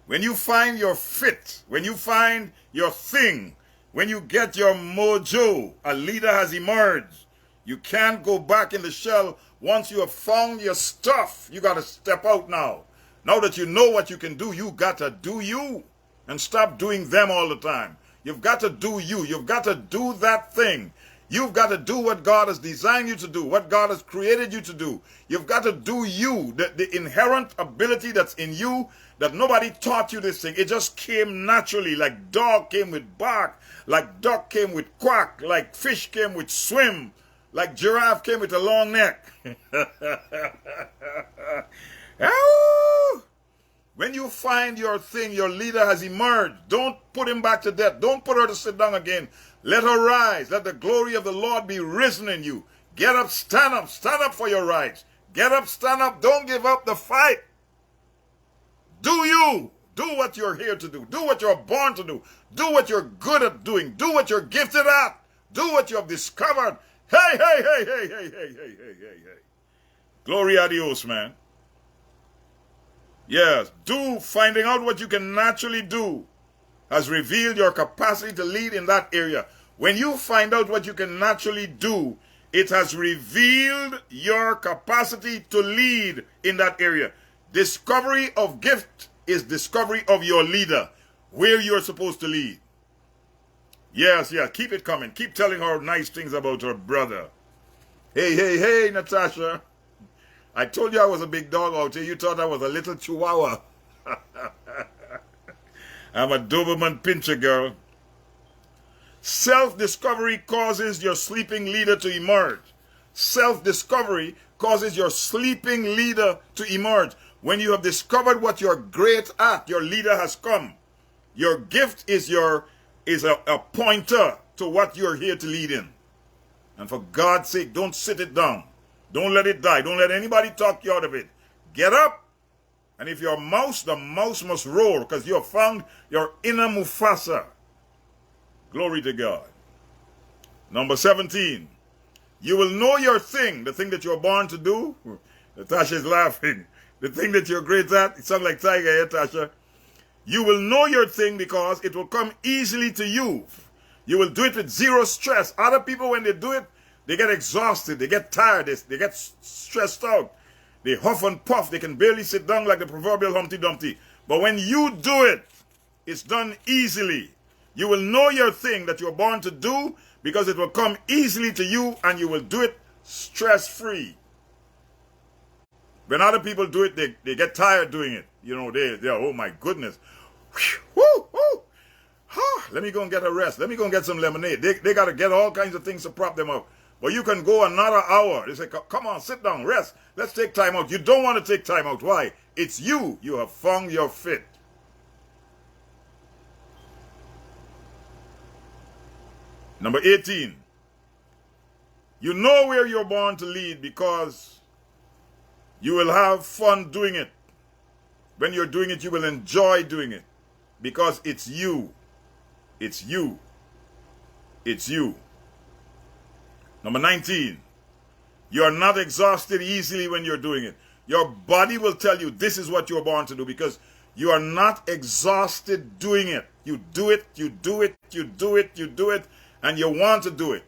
S2: When you find your fit, when you find your thing, when you get your mojo, a leader has emerged. You can't go back in the shell once you have found your stuff. You got to step out now. Now that you know what you can do, you got to do you and stop doing them all the time. You've got to do you. You've got to do that thing. You've got to do what God has designed you to do, what God has created you to do. You've got to do you, the inherent ability that's in you, that nobody taught you this thing. It just came naturally, like dog came with bark, like duck came with quack, like fish came with swim, like giraffe came with a long neck. When you find your thing, your leader has emerged. Don't put him back to death. Don't put her to sit down again. Let her rise. Let the glory of the Lord be risen in you. Get up, stand up. Stand up for your rights. Get up, stand up. Don't give up the fight. Do you. Do what you're here to do. Do what you're born to do. Do what you're good at doing. Do what you're gifted at. Do what you have discovered. Hey, hey, hey, hey, hey, hey, hey, hey, hey, hey. Glory a Dios, man. Yes, finding out what you can naturally do has revealed your capacity to lead in that area. When you find out what you can naturally do, it has revealed your capacity to lead in that area. Discovery of gift is discovery of your leader, where you're supposed to lead. Yes, yes, keep it coming. Keep telling her nice things about her brother. Hey, hey, hey, Natasha. I told you I was a big dog out here. You thought I was a little chihuahua. I'm a Doberman Pinscher, girl. Self-discovery causes your sleeping leader to emerge. Self-discovery causes your sleeping leader to emerge. When you have discovered what you're great at, your leader has come. Your gift is a pointer to what you're here to lead in. And for God's sake, don't sit it down. Don't let it die. Don't let anybody talk you out of it. Get up. And if you're a mouse, the mouse must roar because you have found your inner Mufasa. Glory to God. Number 17. You will know your thing, the thing that you're born to do. Natasha is laughing. The thing that you're great at. It sounds like Tiger here, Tasha. You will know your thing because it will come easily to you. You will do it with zero stress. Other people, when they do it, they get exhausted, they get tired, they get stressed out. They huff and puff, they can barely sit down like the proverbial Humpty Dumpty. But when you do it, it's done easily. You will know your thing that you're born to do because it will come easily to you and you will do it stress-free. When other people do it, they get tired doing it. You know, they're oh my goodness. Woo, woo. Let me go and get a rest. Let me go and get some lemonade. They got to get all kinds of things to prop them up. But you can go another hour. They say, come on, sit down, rest. Let's take time out. You don't want to take time out. Why? It's you. You have found your fit. Number 18. You know where you're born to lead because you will have fun doing it. When you're doing it, you will enjoy doing it because it's you. It's you. It's you. Number 19, you are not exhausted easily when you're doing it. Your body will tell you this is what you're born to do because you are not exhausted doing it. You do it, you do it, you do it, you do it, and you want to do it.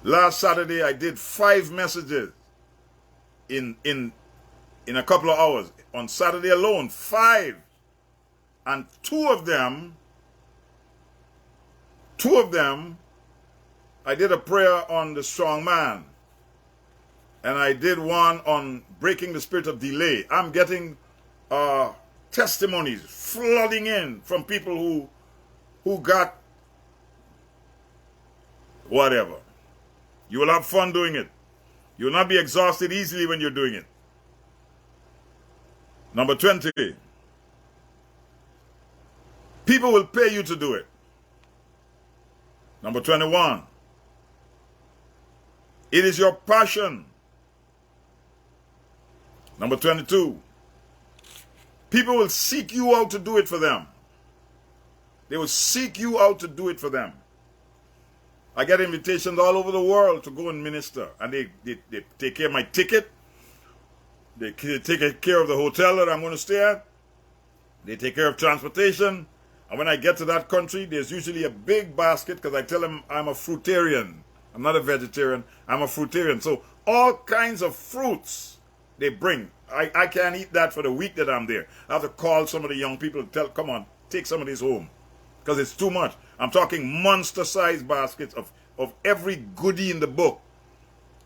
S2: Last Saturday, I did 5 messages in a couple of hours. On Saturday alone, 5. And two of them, I did a prayer on the strong man. And I did one on breaking the spirit of delay. I'm getting testimonies flooding in from people who got whatever. You will have fun doing it. You will not be exhausted easily when you're doing it. Number 20. People will pay you to do it. Number 21. It is your passion. Number 22. People will seek you out to do it for them. They will seek you out to do it for them. I get invitations all over the world to go and minister. And they take care of my ticket. They take care of the hotel that I'm going to stay at. They take care of transportation. And when I get to that country, there's usually a big basket because I tell them I'm a fruitarian. I'm not a vegetarian. I'm a fruitarian. So all kinds of fruits they bring. I can't eat that for the week that I'm there. I have to call some of the young people and tell, come on, take some of this home. Because it's too much. I'm talking monster-sized baskets of every goodie in the book.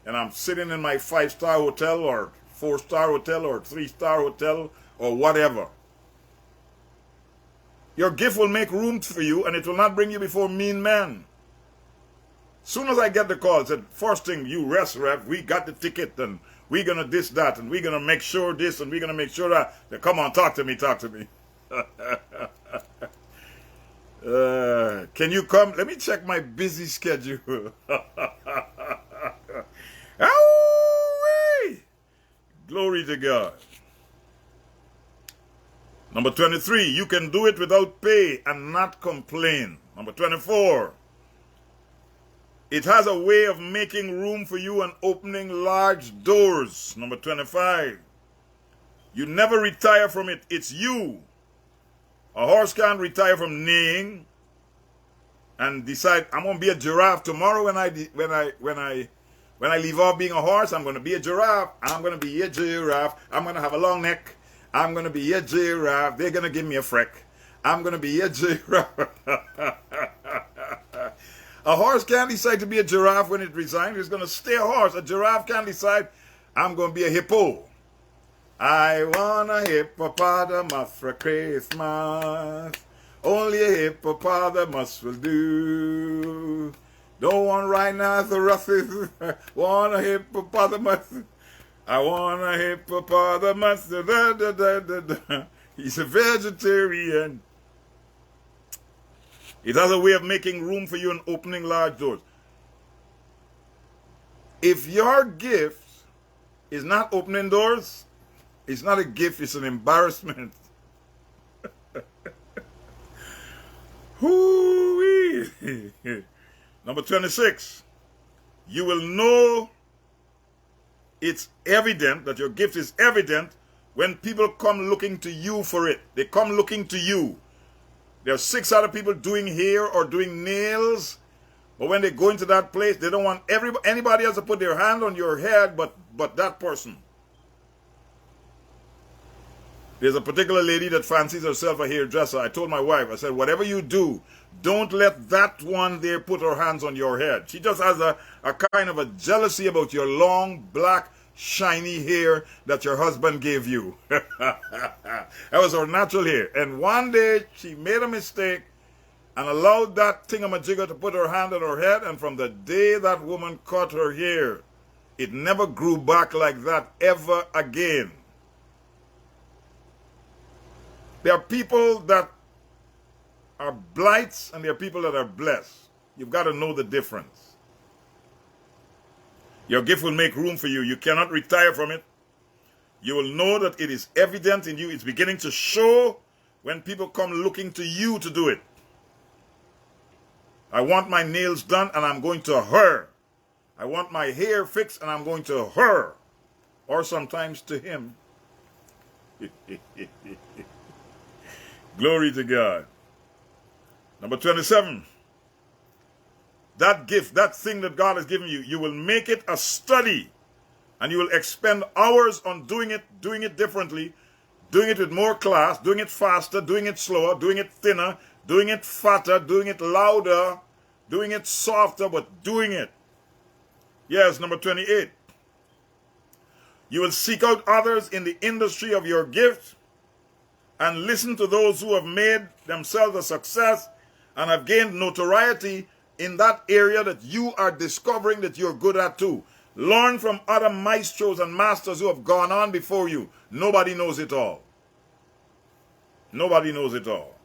S2: And I'm sitting in my 5-star hotel or 4-star hotel or 3-star hotel or whatever. Your gift will make room for you and it will not bring you before mean men. Soon as I get the call, I said, first thing, you rest, Rev, we got the ticket and we're going to this, that, and we're going to make sure this and we're going to make sure that. Come on, talk to me. Can you come? Let me check my busy schedule. Glory to God. Number 23, you can do it without pay and not complain. Number 24, it has a way of making room for you and opening large doors. Number 25, you never retire from it. It's you. A horse can't retire from neighing and decide I'm going to be a giraffe tomorrow when I leave off being a horse. I'm going to be a giraffe. I'm going to be a giraffe. I'm going to have a long neck. I'm going to be a giraffe. They're going to give me a freck. I'm going to be a giraffe. A horse can't decide to be a giraffe when it resigns. It's going to stay a horse. A giraffe can't decide I'm going to be a hippo. I want a hippopotamus for Christmas. Only a hippopotamus will do. Don't want rhinoceroses. Want a hippopotamus. I want a hippopotamus. Da, da, da, da, da. He's a vegetarian. It has a way of making room for you and opening large doors. If your gift is not opening doors, it's not a gift, it's an embarrassment. Number 26. You will know it's evident that your gift is evident when people come looking to you for it. They come looking to you. There are 6 other people doing hair or doing nails, but when they go into that place, they don't want anybody else to put their hand on your head but that person. There's a particular lady that fancies herself a hairdresser. I told my wife, I said, whatever you do, don't let that one there put her hands on your head. She just has a kind of a jealousy about your long, black, shiny hair that your husband gave you. That was her natural hair. And one day, she made a mistake and allowed that thingamajigger to put her hand on her head. And from the day that woman cut her hair, it never grew back like that ever again. There are people that are blights and there are people that are blessed. You've got to know the difference. Your gift will make room for you. You cannot retire from it. You will know that it is evident in you. It's beginning to show when people come looking to you to do it. I want my nails done and I'm going to her. I want my hair fixed and I'm going to her. Or sometimes to him. Glory to God. Number 27. that gift, that thing that God has given you, you will make it a study. And you will expend hours on doing it differently, doing it with more class, doing it faster, doing it slower, doing it thinner, doing it fatter, doing it louder, doing it softer, but doing it. Yes, number 28. You will seek out others in the industry of your gift and listen to those who have made themselves a success and have gained notoriety in that area that you are discovering that you're good at too. Learn from other maestros and masters who have gone on before you. Nobody knows it all. Nobody knows it all.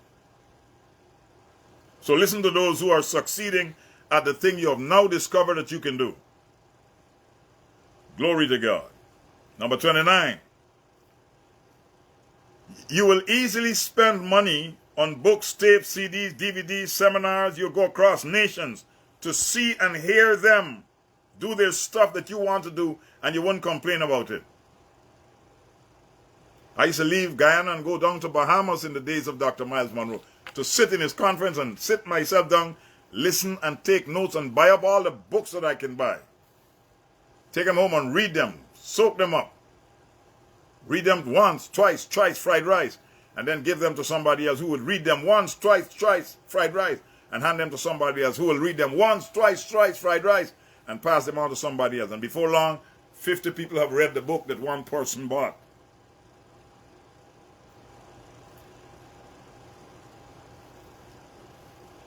S2: So listen to those who are succeeding at the thing you have now discovered that you can do. Glory to God. Number 29. You will easily spend money on books, tapes, CDs, DVDs, seminars. You'll go across nations to see and hear them do their stuff that you want to do, and you won't complain about it. I used to leave Guyana and go down to Bahamas in the days of Dr. Miles Monroe to sit in his conference and sit myself down, listen and take notes and buy up all the books that I can buy. Take them home and read them, soak them up. Read them once, twice, thrice, fried rice, and then give them to somebody else who would read them once, twice, thrice, fried rice, and hand them to somebody else who will read them once, twice, thrice, fried rice, and pass them on to somebody else. And before long, 50 people have read the book that one person bought.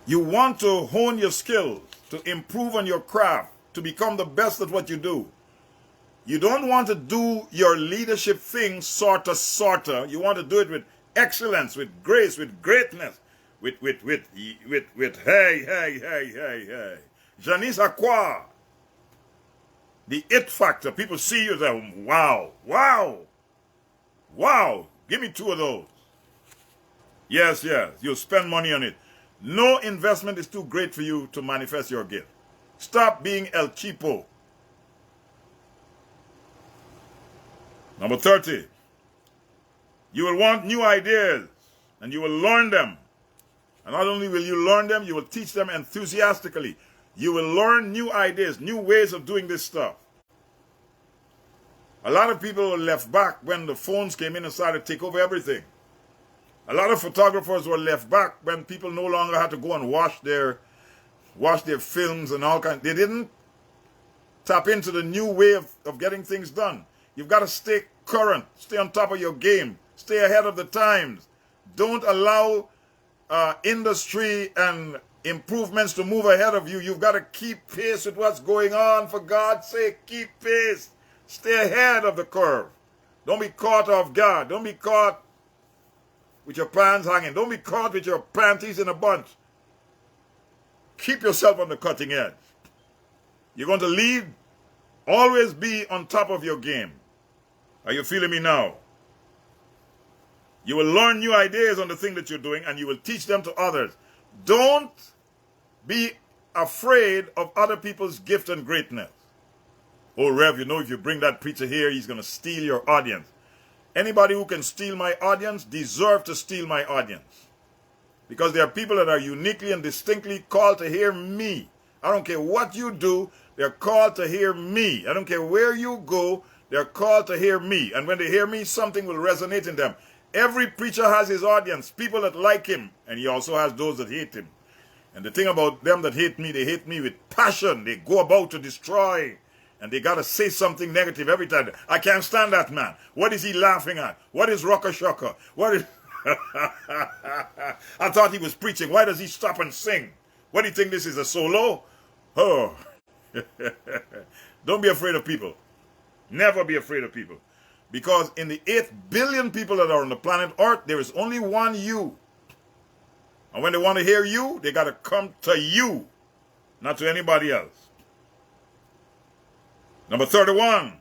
S2: You want to hone your skills, to improve on your craft, to become the best at what you do. You don't want to do your leadership thing sorta. You want to do it with excellence, with grace, with greatness, with hey. Janice Aqua. The it factor. People see you and say, wow. Give me 2 of those. Yes. You'll spend money on it. No investment is too great for you to manifest your gift. Stop being El Cheapo. Number 30. You will want new ideas and you will learn them. And not only will you learn them, you will teach them enthusiastically. You will learn new ideas, new ways of doing this stuff. A lot of people were left back when the phones came in and started to take over everything. A lot of photographers were left back when people no longer had to go and wash their films and all kinds. They didn't tap into the new way of getting things done. You've got to stay current, stay on top of your game, stay ahead of the times. Don't allow industry and improvements to move ahead of you. You've got to keep pace with what's going on. For God's sake, keep pace. Stay ahead of the curve. Don't be caught off guard. Don't be caught with your pants hanging. Don't be caught with your panties in a bunch. Keep yourself on the cutting edge. You're going to lead. Always be on top of your game. Are you feeling me now? You will learn new ideas on the thing that you're doing and you will teach them to others. Don't be afraid of other people's gift and greatness. Oh, Rev, you know if you bring that preacher here, he's going to steal your audience. Anybody who can steal my audience deserves to steal my audience. Because there are people that are uniquely and distinctly called to hear me. I don't care what you do, they're called to hear me. I don't care where you go, they're called to hear me. And when they hear me, something will resonate in them. Every preacher has his audience, people that like him, and he also has those that hate him. And the thing about them that hate me, they hate me with passion. They go about to destroy. And they got to say something negative every time. I can't stand that man. What is he laughing at? What is Rocker Shocker? What is... I thought he was preaching. Why does he stop and sing? What do you think this is, a solo? Oh. Don't be afraid of people. Never be afraid of people. Because in the 8 billion people that are on the planet Earth, there is only one you. And when they want to hear you, they got to come to you, not to anybody else. Number 31.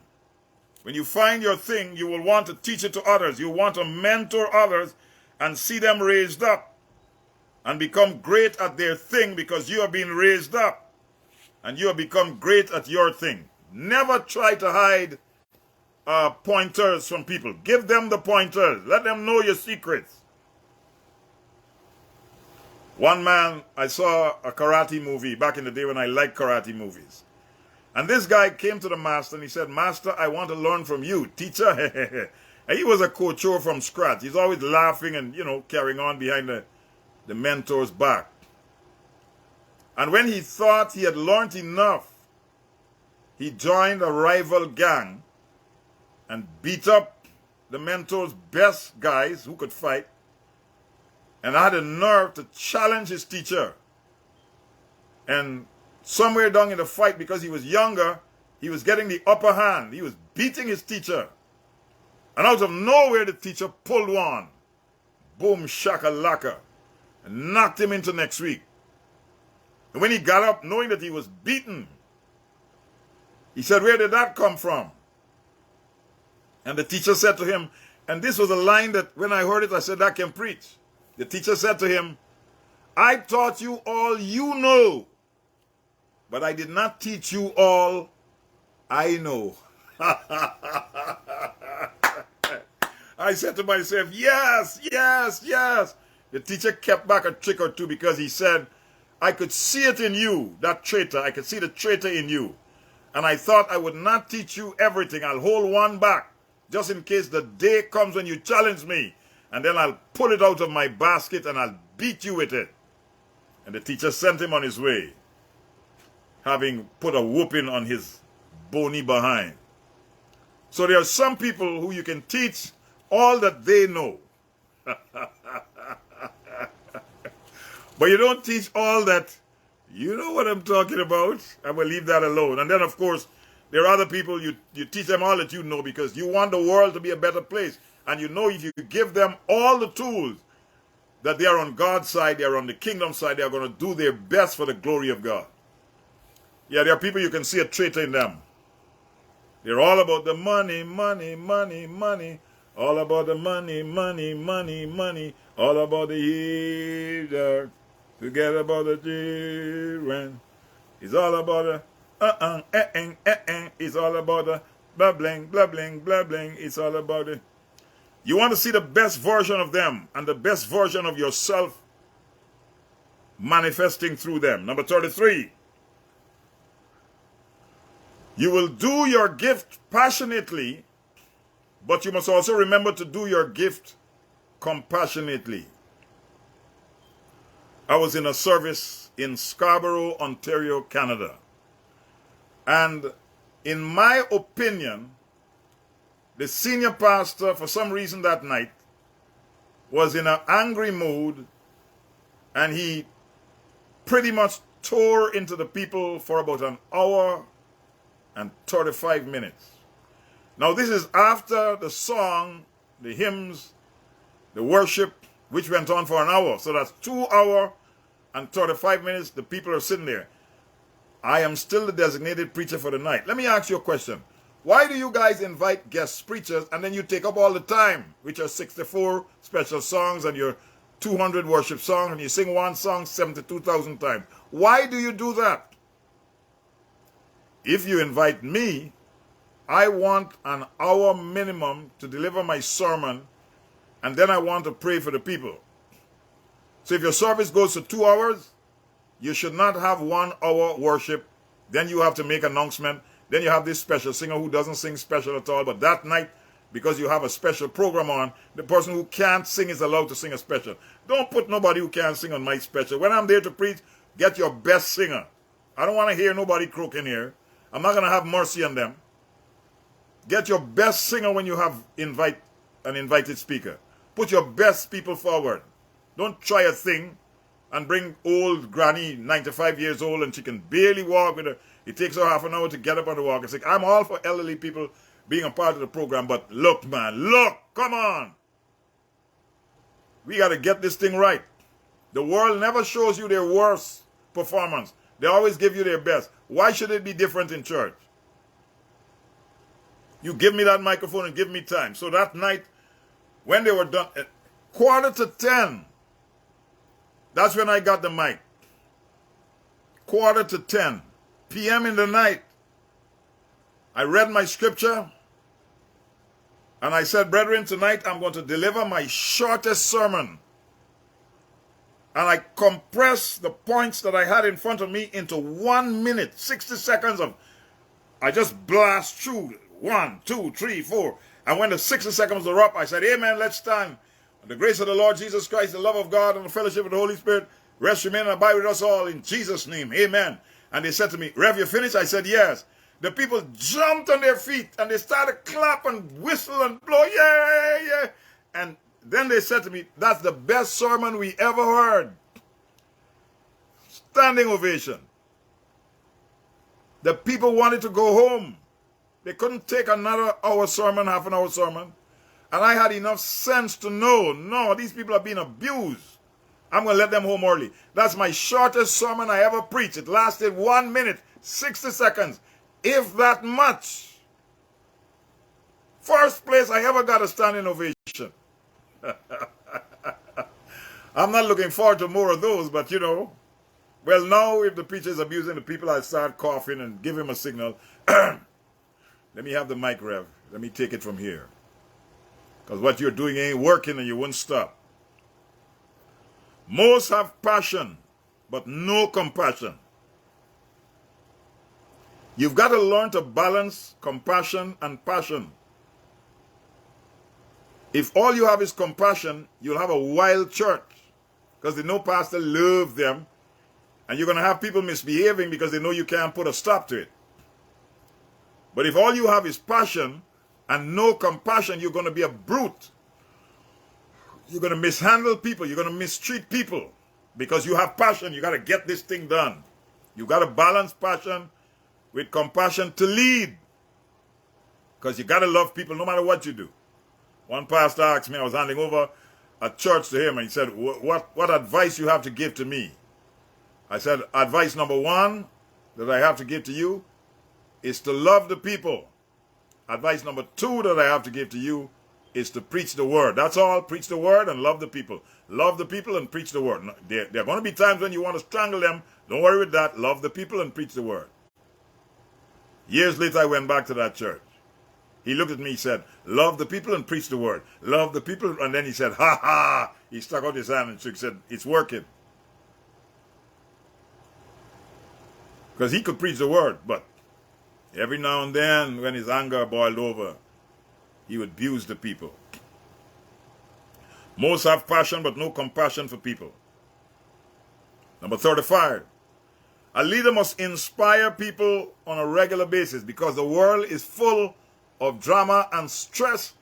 S2: When you find your thing, you will want to teach it to others. You want to mentor others and see them raised up and become great at their thing because you have been raised up and you have become great at your thing. Never try to hide pointers from people. Give them the pointers. Let them know your secrets. One man, I saw a karate movie back in the day when I liked karate movies. And this guy came to the master and he said, "Master, I want to learn from you, teacher." And he was a coach from scratch. He's always laughing and, carrying on behind the mentor's back. And when he thought he had learned enough, he joined a rival gang and beat up the mentor's best guys who could fight, and had the nerve to challenge his teacher. And somewhere down in the fight, because he was younger, he was getting the upper hand. He was beating his teacher. And out of nowhere, the teacher pulled one. Boom, shakalaka. And knocked him into next week. And when he got up, knowing that he was beaten, he said, "Where did that come from?" And the teacher said to him, and this was a line that when I heard it, I said, "That can preach." The teacher said to him, "I taught you all you know, but I did not teach you all I know." I said to myself, yes, yes, yes. The teacher kept back a trick or two because he said, "I could see it in you, that traitor. I could see the traitor in you. And I thought I would not teach you everything. I'll hold one back just in case the day comes when you challenge me. And then I'll pull it out of my basket and I'll beat you with it." And the teacher sent him on his way, having put a whooping on his bony behind. So there are some people who you can teach all that they know. But you don't teach all that. You know what I'm talking about. I will leave that alone. And then, of course, there are other people, you teach them all that you know because you want the world to be a better place. And you know if you give them all the tools, that they are on God's side, they are on the kingdom side, they are going to do their best for the glory of God. Yeah, there are people you can see a traitor in them. They're all about the money, money, money, money. All about the money, money, money, money. All about the years. Forget about the children. It's all about the It's all about the blah bling, blah bling, blah bling. It's all about it. You want to see the best version of them and the best version of yourself manifesting through them. Number 33. You will do your gift passionately, but you must also remember to do your gift compassionately. I was in a service in Scarborough, Ontario, Canada. And in my opinion, the senior pastor, for some reason that night, was in an angry mood, and he pretty much tore into the people for about an hour and 35 minutes. Now this is after the song, the hymns, the worship, which went on for an hour. So that's 2 hours and 35 minutes. The people are sitting there. I am still the designated preacher for the night. Let me ask you a question. Why do you guys invite guest preachers and then you take up all the time, which are 64 special songs and your 200 worship songs, and you sing one song 72,000 times? Why do you do that? If you invite me, I want an hour minimum to deliver my sermon, and then I want to pray for the people. So if your service goes to 2 hours, you should not have 1 hour worship. Then you have to make announcement. Then you have this special singer who doesn't sing special at all. But that night, because you have a special program on, the person who can't sing is allowed to sing a special. Don't put nobody who can't sing on my special. When I'm there to preach, get your best singer. I don't want to hear nobody croaking here. I'm not going to have mercy on them. Get your best singer when you have an invited speaker. Put your best people forward. Don't try a thing and bring old granny, 95 years old, and she can barely walk with her. It takes her half an hour to get up and to walk. It's like, I'm all for elderly people being a part of the program, but look, man, look, come on. We got to get this thing right. The world never shows you their worst performance. They always give you their best. Why should it be different in church? You give me that microphone and give me time. So that night, when they were done, at 9:45, that's when I got the mic. 9:45 p.m. in the night, I read my scripture, and I said, brethren, tonight I'm going to deliver my shortest sermon. and I compressed the points that I had in front of me into 1 minute, 60 seconds of, I just blast through 1, 2, 3, 4. And when the 60 seconds were up, I said, amen, let's stand. The grace of the Lord Jesus Christ, the love of God, and the fellowship of the Holy Spirit, rest, remain, and abide with us all in Jesus' name. Amen. And they said to me, Rev, you finished? I said, yes. The people jumped on their feet and they started clap and whistle and blow, yeah, yeah. And then they said to me, that's the best sermon we ever heard. Standing ovation. The people wanted to go home. They couldn't take another hour sermon, half an hour sermon. And I had enough sense to know, no, these people are being abused. I'm going to let them home early. That's my shortest sermon I ever preached. It lasted 1 minute, 60 seconds, if that much. First place I ever got a standing ovation. I'm not looking forward to more of those, but you know. Well, now if the preacher is abusing the people, I start coughing and give him a signal. Let me have the mic, Rev. Let me take it from here. Because what you're doing ain't working and you won't stop. Most have passion, but no compassion. You've got to learn to balance compassion and passion. If all you have is compassion, you'll have a wild church. Because they know pastor love them. And you're going to have people misbehaving because they know you can't put a stop to it. But if all you have is passion and no compassion, you're going to be a brute. You're going to mishandle people. You're going to mistreat people. Because you have passion. You got to get this thing done. You got to balance passion with compassion to lead. Because you got to love people no matter what you do. One pastor asked me, I was handing over a church to him, and he said, what advice you have to give to me? I said, advice number 1 that I have to give to you is to love the people. Advice number 2 that I have to give to you is to preach the word. That's all. Preach the word and love the people. Love the people and preach the word. There are going to be times when you want to strangle them. Don't worry with that. Love the people and preach the word. Years later, I went back to that church. He looked at me, he said, love the people and preach the word. Love the people. And then he said, ha ha. He stuck out his hand and shook, said, it's working. Because he could preach the word, but every now and then, when his anger boiled over, he would abuse the people. Most have passion, but no compassion for people. Number 35. A leader must inspire people on a regular basis because the world is full of drama and stress,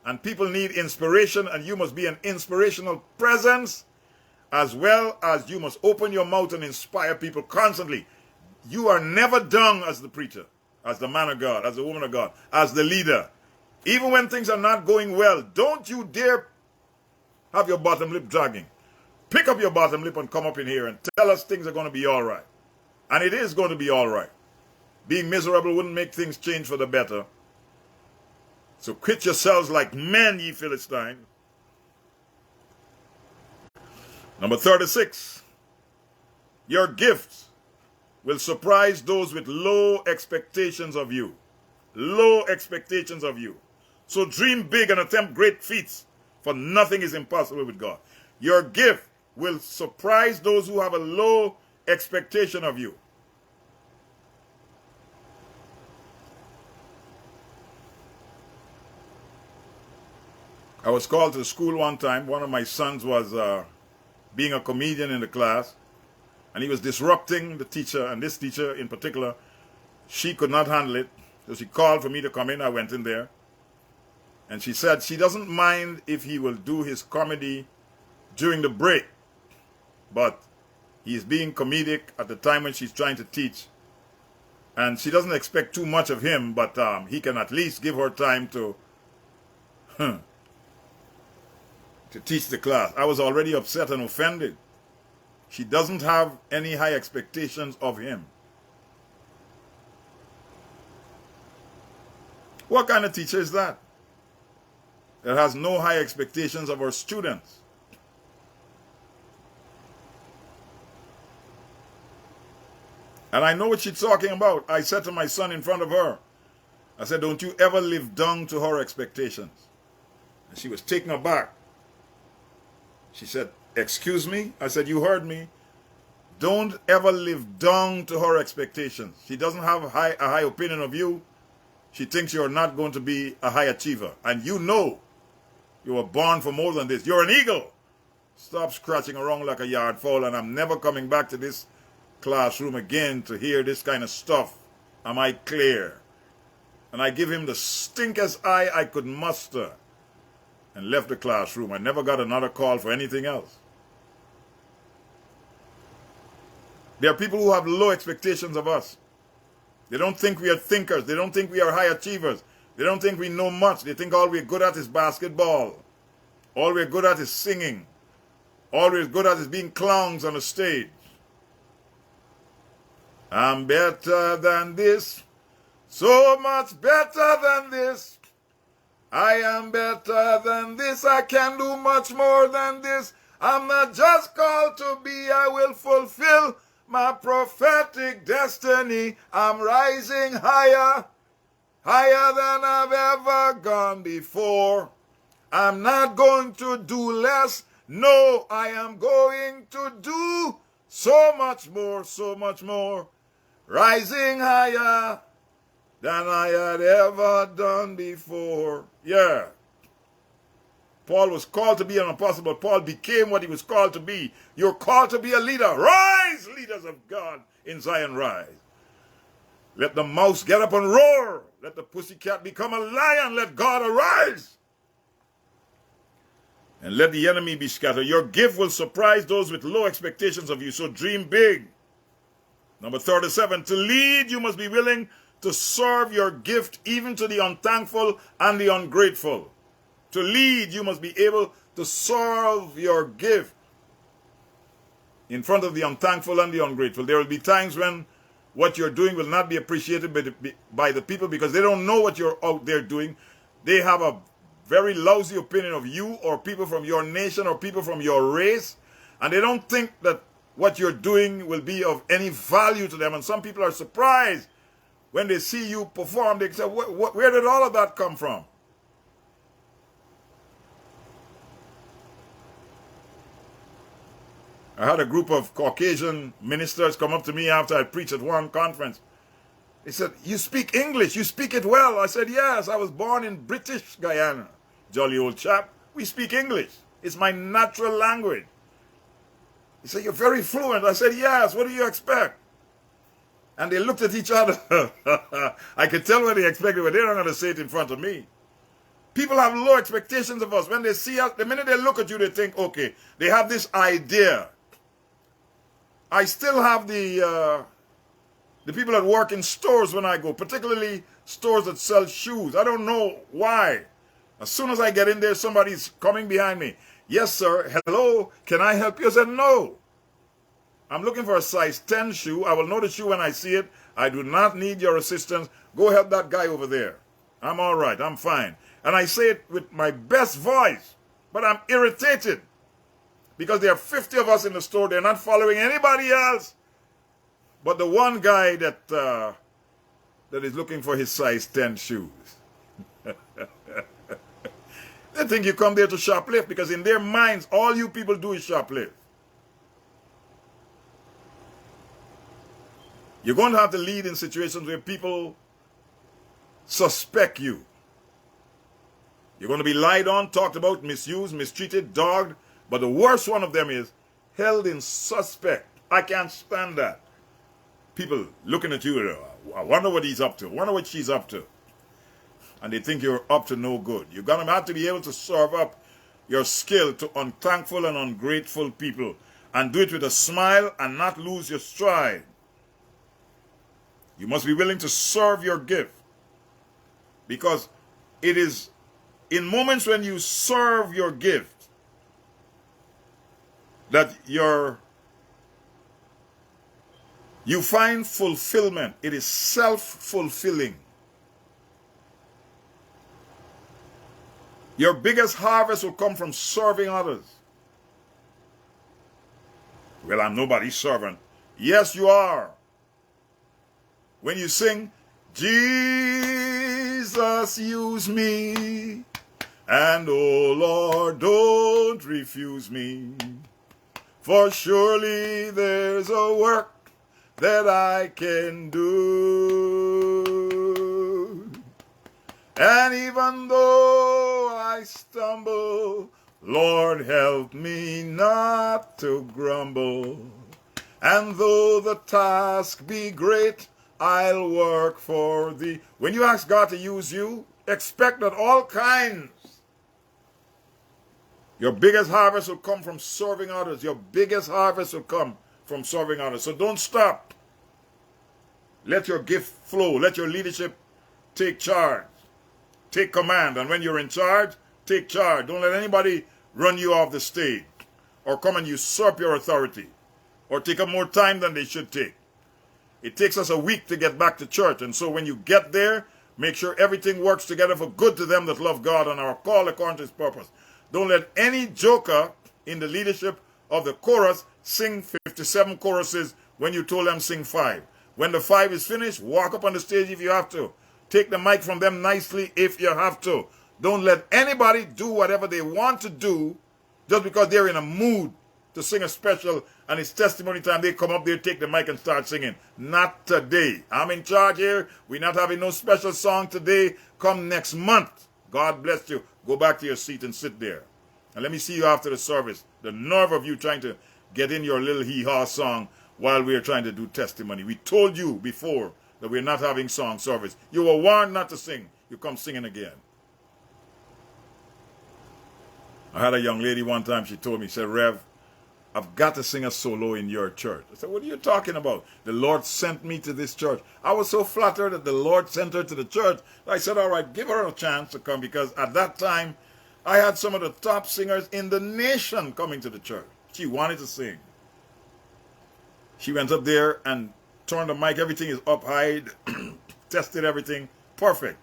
S2: and people need inspiration, and you must be an inspirational presence, as well as you must open your mouth and inspire people constantly. You are never done as the preacher, as the man of God, as the woman of God, as the leader. Even when things are not going well, don't you dare have your bottom lip dragging. Pick up your bottom lip and come up in here and tell us things are going to be all right. And it is going to be all right. Being miserable wouldn't make things change for the better. So quit yourselves like men, ye Philistines. Number 36. Your gifts will surprise those with low expectations of you. Low expectations of you. So dream big and attempt great feats, for nothing is impossible with God. Your gift will surprise those who have a low expectation of you. I was called to school one time. One of my sons was being a comedian in the class. And he was disrupting the teacher, and this teacher in particular, she could not handle it. So she called for me to come in. I went in there. And she said she doesn't mind if he will do his comedy during the break. But he's being comedic at the time when she's trying to teach. And she doesn't expect too much of him, but he can at least give her time to teach the class. I was already upset and offended. She doesn't have any high expectations of him. What kind of teacher is that? That has no high expectations of her students. And I know what she's talking about. I said to my son in front of her, I said, don't you ever live down to her expectations. And she was taken aback. She said, Excuse me? I said, you heard me. Don't ever live down to her expectations. She doesn't have a high opinion of you. She thinks you're not going to be a high achiever. And you know you were born for more than this. You're an eagle. Stop scratching around like a yard fowl, and I'm never coming back to this classroom again to hear this kind of stuff. Am I clear? And I give him the stinkest eye I could muster and left the classroom. I never got another call for anything else. There are people who have low expectations of us. They don't think we are thinkers. They don't think we are high achievers. They don't think we know much. They think all we're good at is basketball. All we're good at is singing. All we're good at is being clowns on the stage. I'm better than this. So much better than this. I am better than this. I can do much more than this. I'm not just called to be. I will fulfill my prophetic destiny. I'm rising higher, higher than I've ever gone before. I'm not going to do less. No, I am going to do so much more, so much more. Rising higher than I had ever done before. Yeah. Paul was called to be an apostle, but Paul became what he was called to be. You're called to be a leader. Rise, leaders of God in Zion, rise. Let the mouse get up and roar. Let the pussycat become a lion. Let God arise. And let the enemy be scattered. Your gift will surprise those with low expectations of you, so dream big. Number 37, to lead, you must be willing to serve your gift even to the unthankful and the ungrateful. To lead, you must be able to serve your gift in front of the unthankful and the ungrateful. There will be times when what you're doing will not be appreciated by the people because they don't know what you're out there doing. They have a very lousy opinion of you or people from your nation or people from your race, and they don't think that what you're doing will be of any value to them. And some people are surprised when they see you perform. They say, where did all of that come from? I had a group of Caucasian ministers come up to me after I preached at one conference. They said, you speak English, you speak it well. I said, yes, I was born in British Guyana. Jolly old chap, we speak English. It's my natural language. He said, you're very fluent. I said, yes, what do you expect? And they looked at each other. I could tell what they expected, but they're not going to say it in front of me. People have low expectations of us. When they see us, the minute they look at you, they think, okay, they have this idea. I still have the people that work in stores when I go, particularly stores that sell shoes. I don't know why. As soon as I get in there, somebody's coming behind me. Yes, sir. Hello. Can I help you? I said, no. I'm looking for a size 10 shoe. I will know the shoe when I see it. I do not need your assistance. Go help that guy over there. I'm all right. I'm fine. And I say it with my best voice. But I'm irritated. Because there are 50 of us in the store. They're not following anybody else. But the one guy that is looking for his size 10 shoes. They think you come there to shoplift because in their minds, all you people do is shoplift. You're going to have to lead in situations where people suspect you. You're going to be lied on, talked about, misused, mistreated, dogged. But the worst one of them is held in suspect. I can't stand that. People looking at you, I wonder what he's up to. I wonder what she's up to. And they think you're up to no good. You're going to have to be able to serve up your skill to unthankful and ungrateful people. And do it with a smile and not lose your stride. You must be willing to serve your gift. Because it is in moments when you serve your gift that you find fulfillment. It is self-fulfilling. Your biggest harvest will come from serving others. Well, I'm nobody's servant. Yes, you are. When you sing, Jesus, use me, and oh Lord, don't refuse me. For surely there's a work that I can do. And even though I stumble, Lord, help me not to grumble. And though the task be great, I'll work for thee. When you ask God to use you, expect that all kinds. Your biggest harvest will come from serving others. Your biggest harvest will come from serving others. So don't stop. Let your gift flow. Let your leadership take charge. Take command. And when you're in charge, take charge. Don't let anybody run you off the stage or come and usurp your authority or take up more time than they should take. It takes us a week to get back to church. And so when you get there, make sure everything works together for good to them that love God and are called according to his purpose. Don't let any joker in the leadership of the chorus sing 57 choruses when you told them sing 5. When the 5 is finished, walk up on the stage if you have to. Take the mic from them nicely if you have to. Don't let anybody do whatever they want to do just because they're in a mood to sing a special and it's testimony time. They come up there, take the mic and start singing. Not today. I'm in charge here. We're not having no special song today. Come next month. God bless you. Go back to your seat and sit there. And let me see you after the service. The nerve of you trying to get in your little hee-haw song while we're trying to do testimony. We told you before that we're not having song service. You were warned not to sing. You come singing again. I had a young lady one time, she told me, she said, Rev, I've got to sing a solo in your church. I said, what are you talking about? The Lord sent me to this church. I was so flattered that the Lord sent her to the church. I said, all right, give her a chance to come, because at that time, I had some of the top singers in the nation coming to the church. She wanted to sing. She went up there and turned the mic. Everything is up high. Tested everything. Perfect.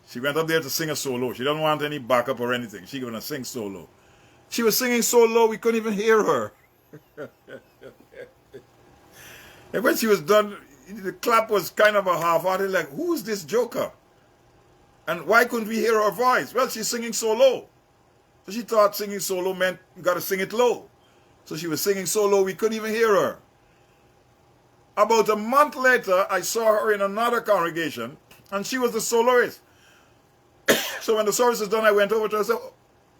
S2: She went up there to sing a solo. She doesn't want any backup or anything. She's going to sing solo. She was singing so low we couldn't even hear her. And when she was done, the clap was kind of a half-hearted, like, who is this joker? And why couldn't we hear her voice? Well, she's singing so low. So she thought singing solo meant you got to sing it low. So she was singing so low we couldn't even hear her. About a month later, I saw her in another congregation, and she was the soloist. So when the service was done, I went over to her and said,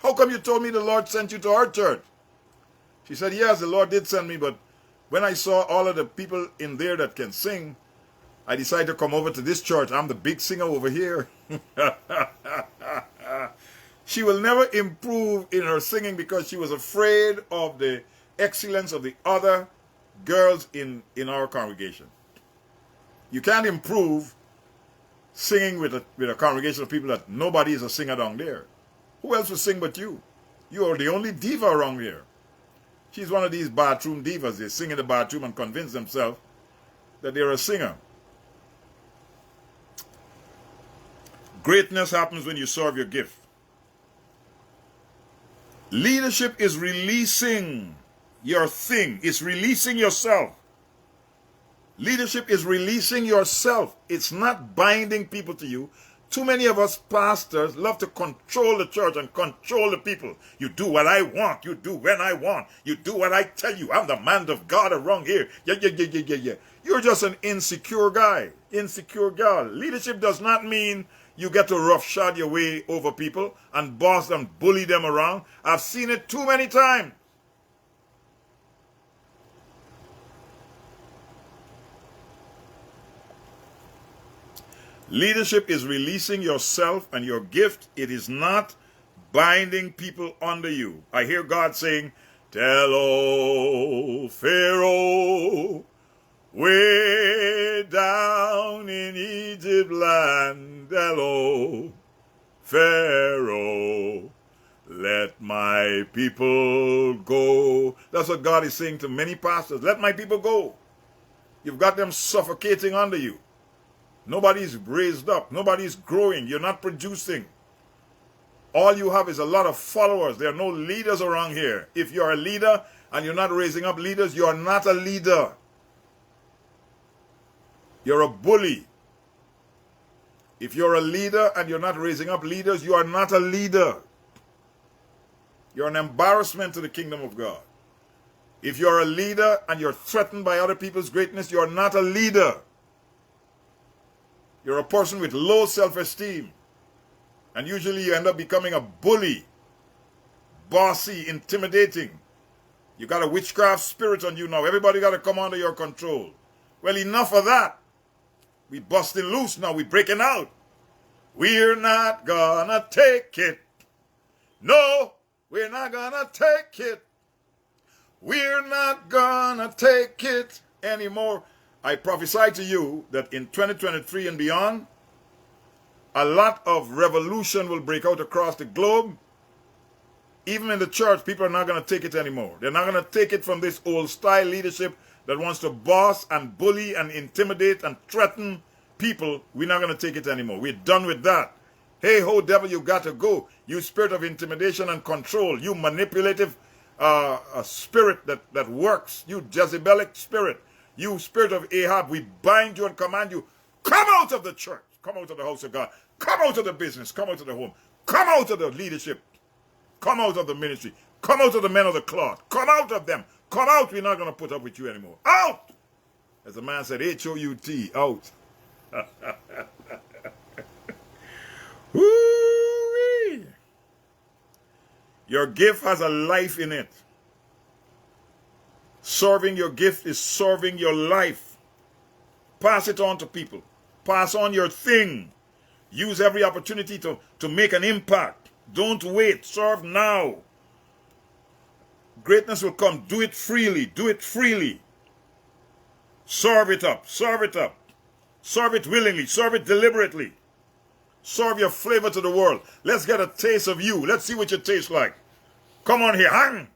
S2: how come you told me the Lord sent you to our church? She said, yes, the Lord did send me, but when I saw all of the people in there that can sing, I decided to come over to this church. I'm the big singer over here. She will never improve in her singing because she was afraid of the excellence of the other girls in our congregation. You can't improve singing with a congregation of people that nobody is a singer down there. Who else will sing but you? You are the only diva around here. She's one of these bathroom divas. They sing in the bathroom and convince themselves that they're a singer. Greatness happens when you serve your gift. Leadership is releasing your thing. It's releasing yourself. Leadership is releasing yourself. It's not binding people to you. Too many of us pastors love to control the church and control the people. You do what I want. You do when I want. You do what I tell you. I'm the man of God around here. Yeah. You're just an insecure guy. Insecure girl. Leadership does not mean you get to roughshod your way over people and boss and bully them around. I've seen it too many times. Leadership is releasing yourself and your gift. It is not binding people under you. I hear God saying, tell old Pharaoh, way down in Egypt land, tell old Pharaoh, let my people go. That's what God is saying to many pastors. Let my people go. You've got them suffocating under you. Nobody's raised up. Nobody's growing. You're not producing. All you have is a lot of followers. There are no leaders around here. If you're a leader and you're not raising up leaders, you're not a leader. You're a bully. If you're a leader and you're not raising up leaders, you are not a leader. You're an embarrassment to the kingdom of God. If you're a leader and you're threatened by other people's greatness, you're not a leader. You're a person with low self-esteem. And usually you end up becoming a bully, bossy, intimidating. You got a witchcraft spirit on you now. Everybody got to come under your control. Well, enough of that. We busting loose now. We breaking out. We're not gonna take it. No, we're not gonna take it. We're not gonna take it anymore. I prophesy to you that in 2023 and beyond, a lot of revolution will break out across the globe. Even in the church, people are not going to take it anymore. They're not going to take it from this old style leadership that wants to boss and bully and intimidate and threaten people. We're not going to take it anymore. We're done with that. Hey ho, devil, you got to go. You spirit of intimidation and control. You manipulative spirit that works. You Jezebelic spirit. You spirit of Ahab. We bind you and command you. Come out of the church. Come out of the house of God. Come out of the business. Come out of the home. Come out of the leadership. Come out of the ministry. Come out of the men of the cloth. Come out of them. Come out. We're not going to put up with you anymore. Out! As the man said, H-O-U-T, out. Woo-wee. Your gift has a life in it. Serving your gift is serving your life. Pass it on to people. Pass on your thing. Use every opportunity to make an impact. Don't wait. Serve now. Greatness will come. Do it freely. Do it freely. Serve it up. Serve it up. Serve it willingly. Serve it deliberately. Serve your flavor to the world. Let's get a taste of you. Let's see what you taste like. Come on here. Hang.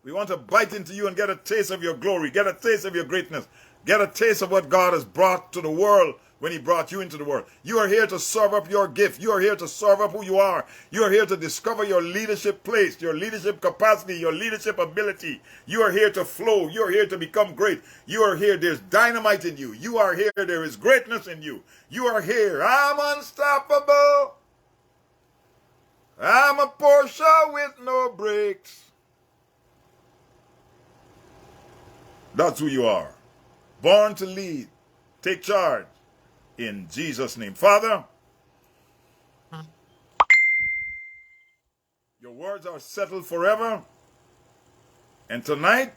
S2: We want to bite into you and get a taste of your glory. Get a taste of your greatness. Get a taste of what God has brought to the world when he brought you into the world. You are here to serve up your gift. You are here to serve up who you are. You are here to discover your leadership place, your leadership capacity, your leadership ability. You are here to flow. You are here to become great. You are here. There's dynamite in you. You are here. There is greatness in you. You are here. I'm unstoppable. I'm a Porsche with no brakes. That's who you are. Born to lead. Take charge. In Jesus' name. Father, your words are settled forever. And tonight,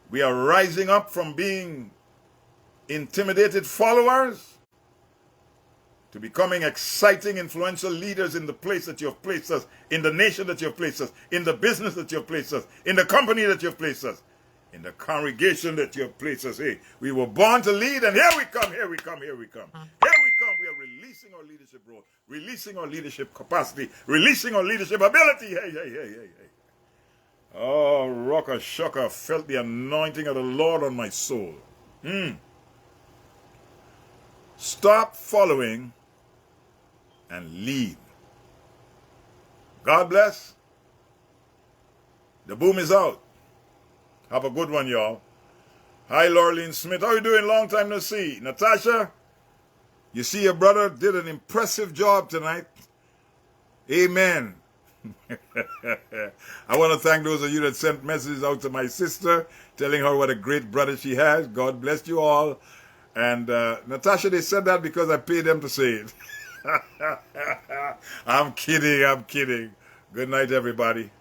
S2: we are rising up from being intimidated followers to becoming exciting, influential leaders in the place that you have placed us, in the nation that you have placed us, in the business that you have placed us, in the company that you have placed us, in the congregation that you have placed us. Hey, we were born to lead, and here we come, here we come, here we come. Here we come. We are releasing our leadership role, releasing our leadership capacity, releasing our leadership ability. Hey, hey, hey, hey, hey. Oh, Rocker Shucker, felt the anointing of the Lord on my soul. Stop following and lead. God bless. The boom is out. Have a good one, y'all. Hi, Lorleen Smith. How you doing? Long time no see. Natasha, you see your brother did an impressive job tonight. Amen. I want to thank those of you that sent messages out to my sister, telling her what a great brother she has. God bless you all. And Natasha, they said that because I paid them to say it. I'm kidding. I'm kidding. Good night, everybody.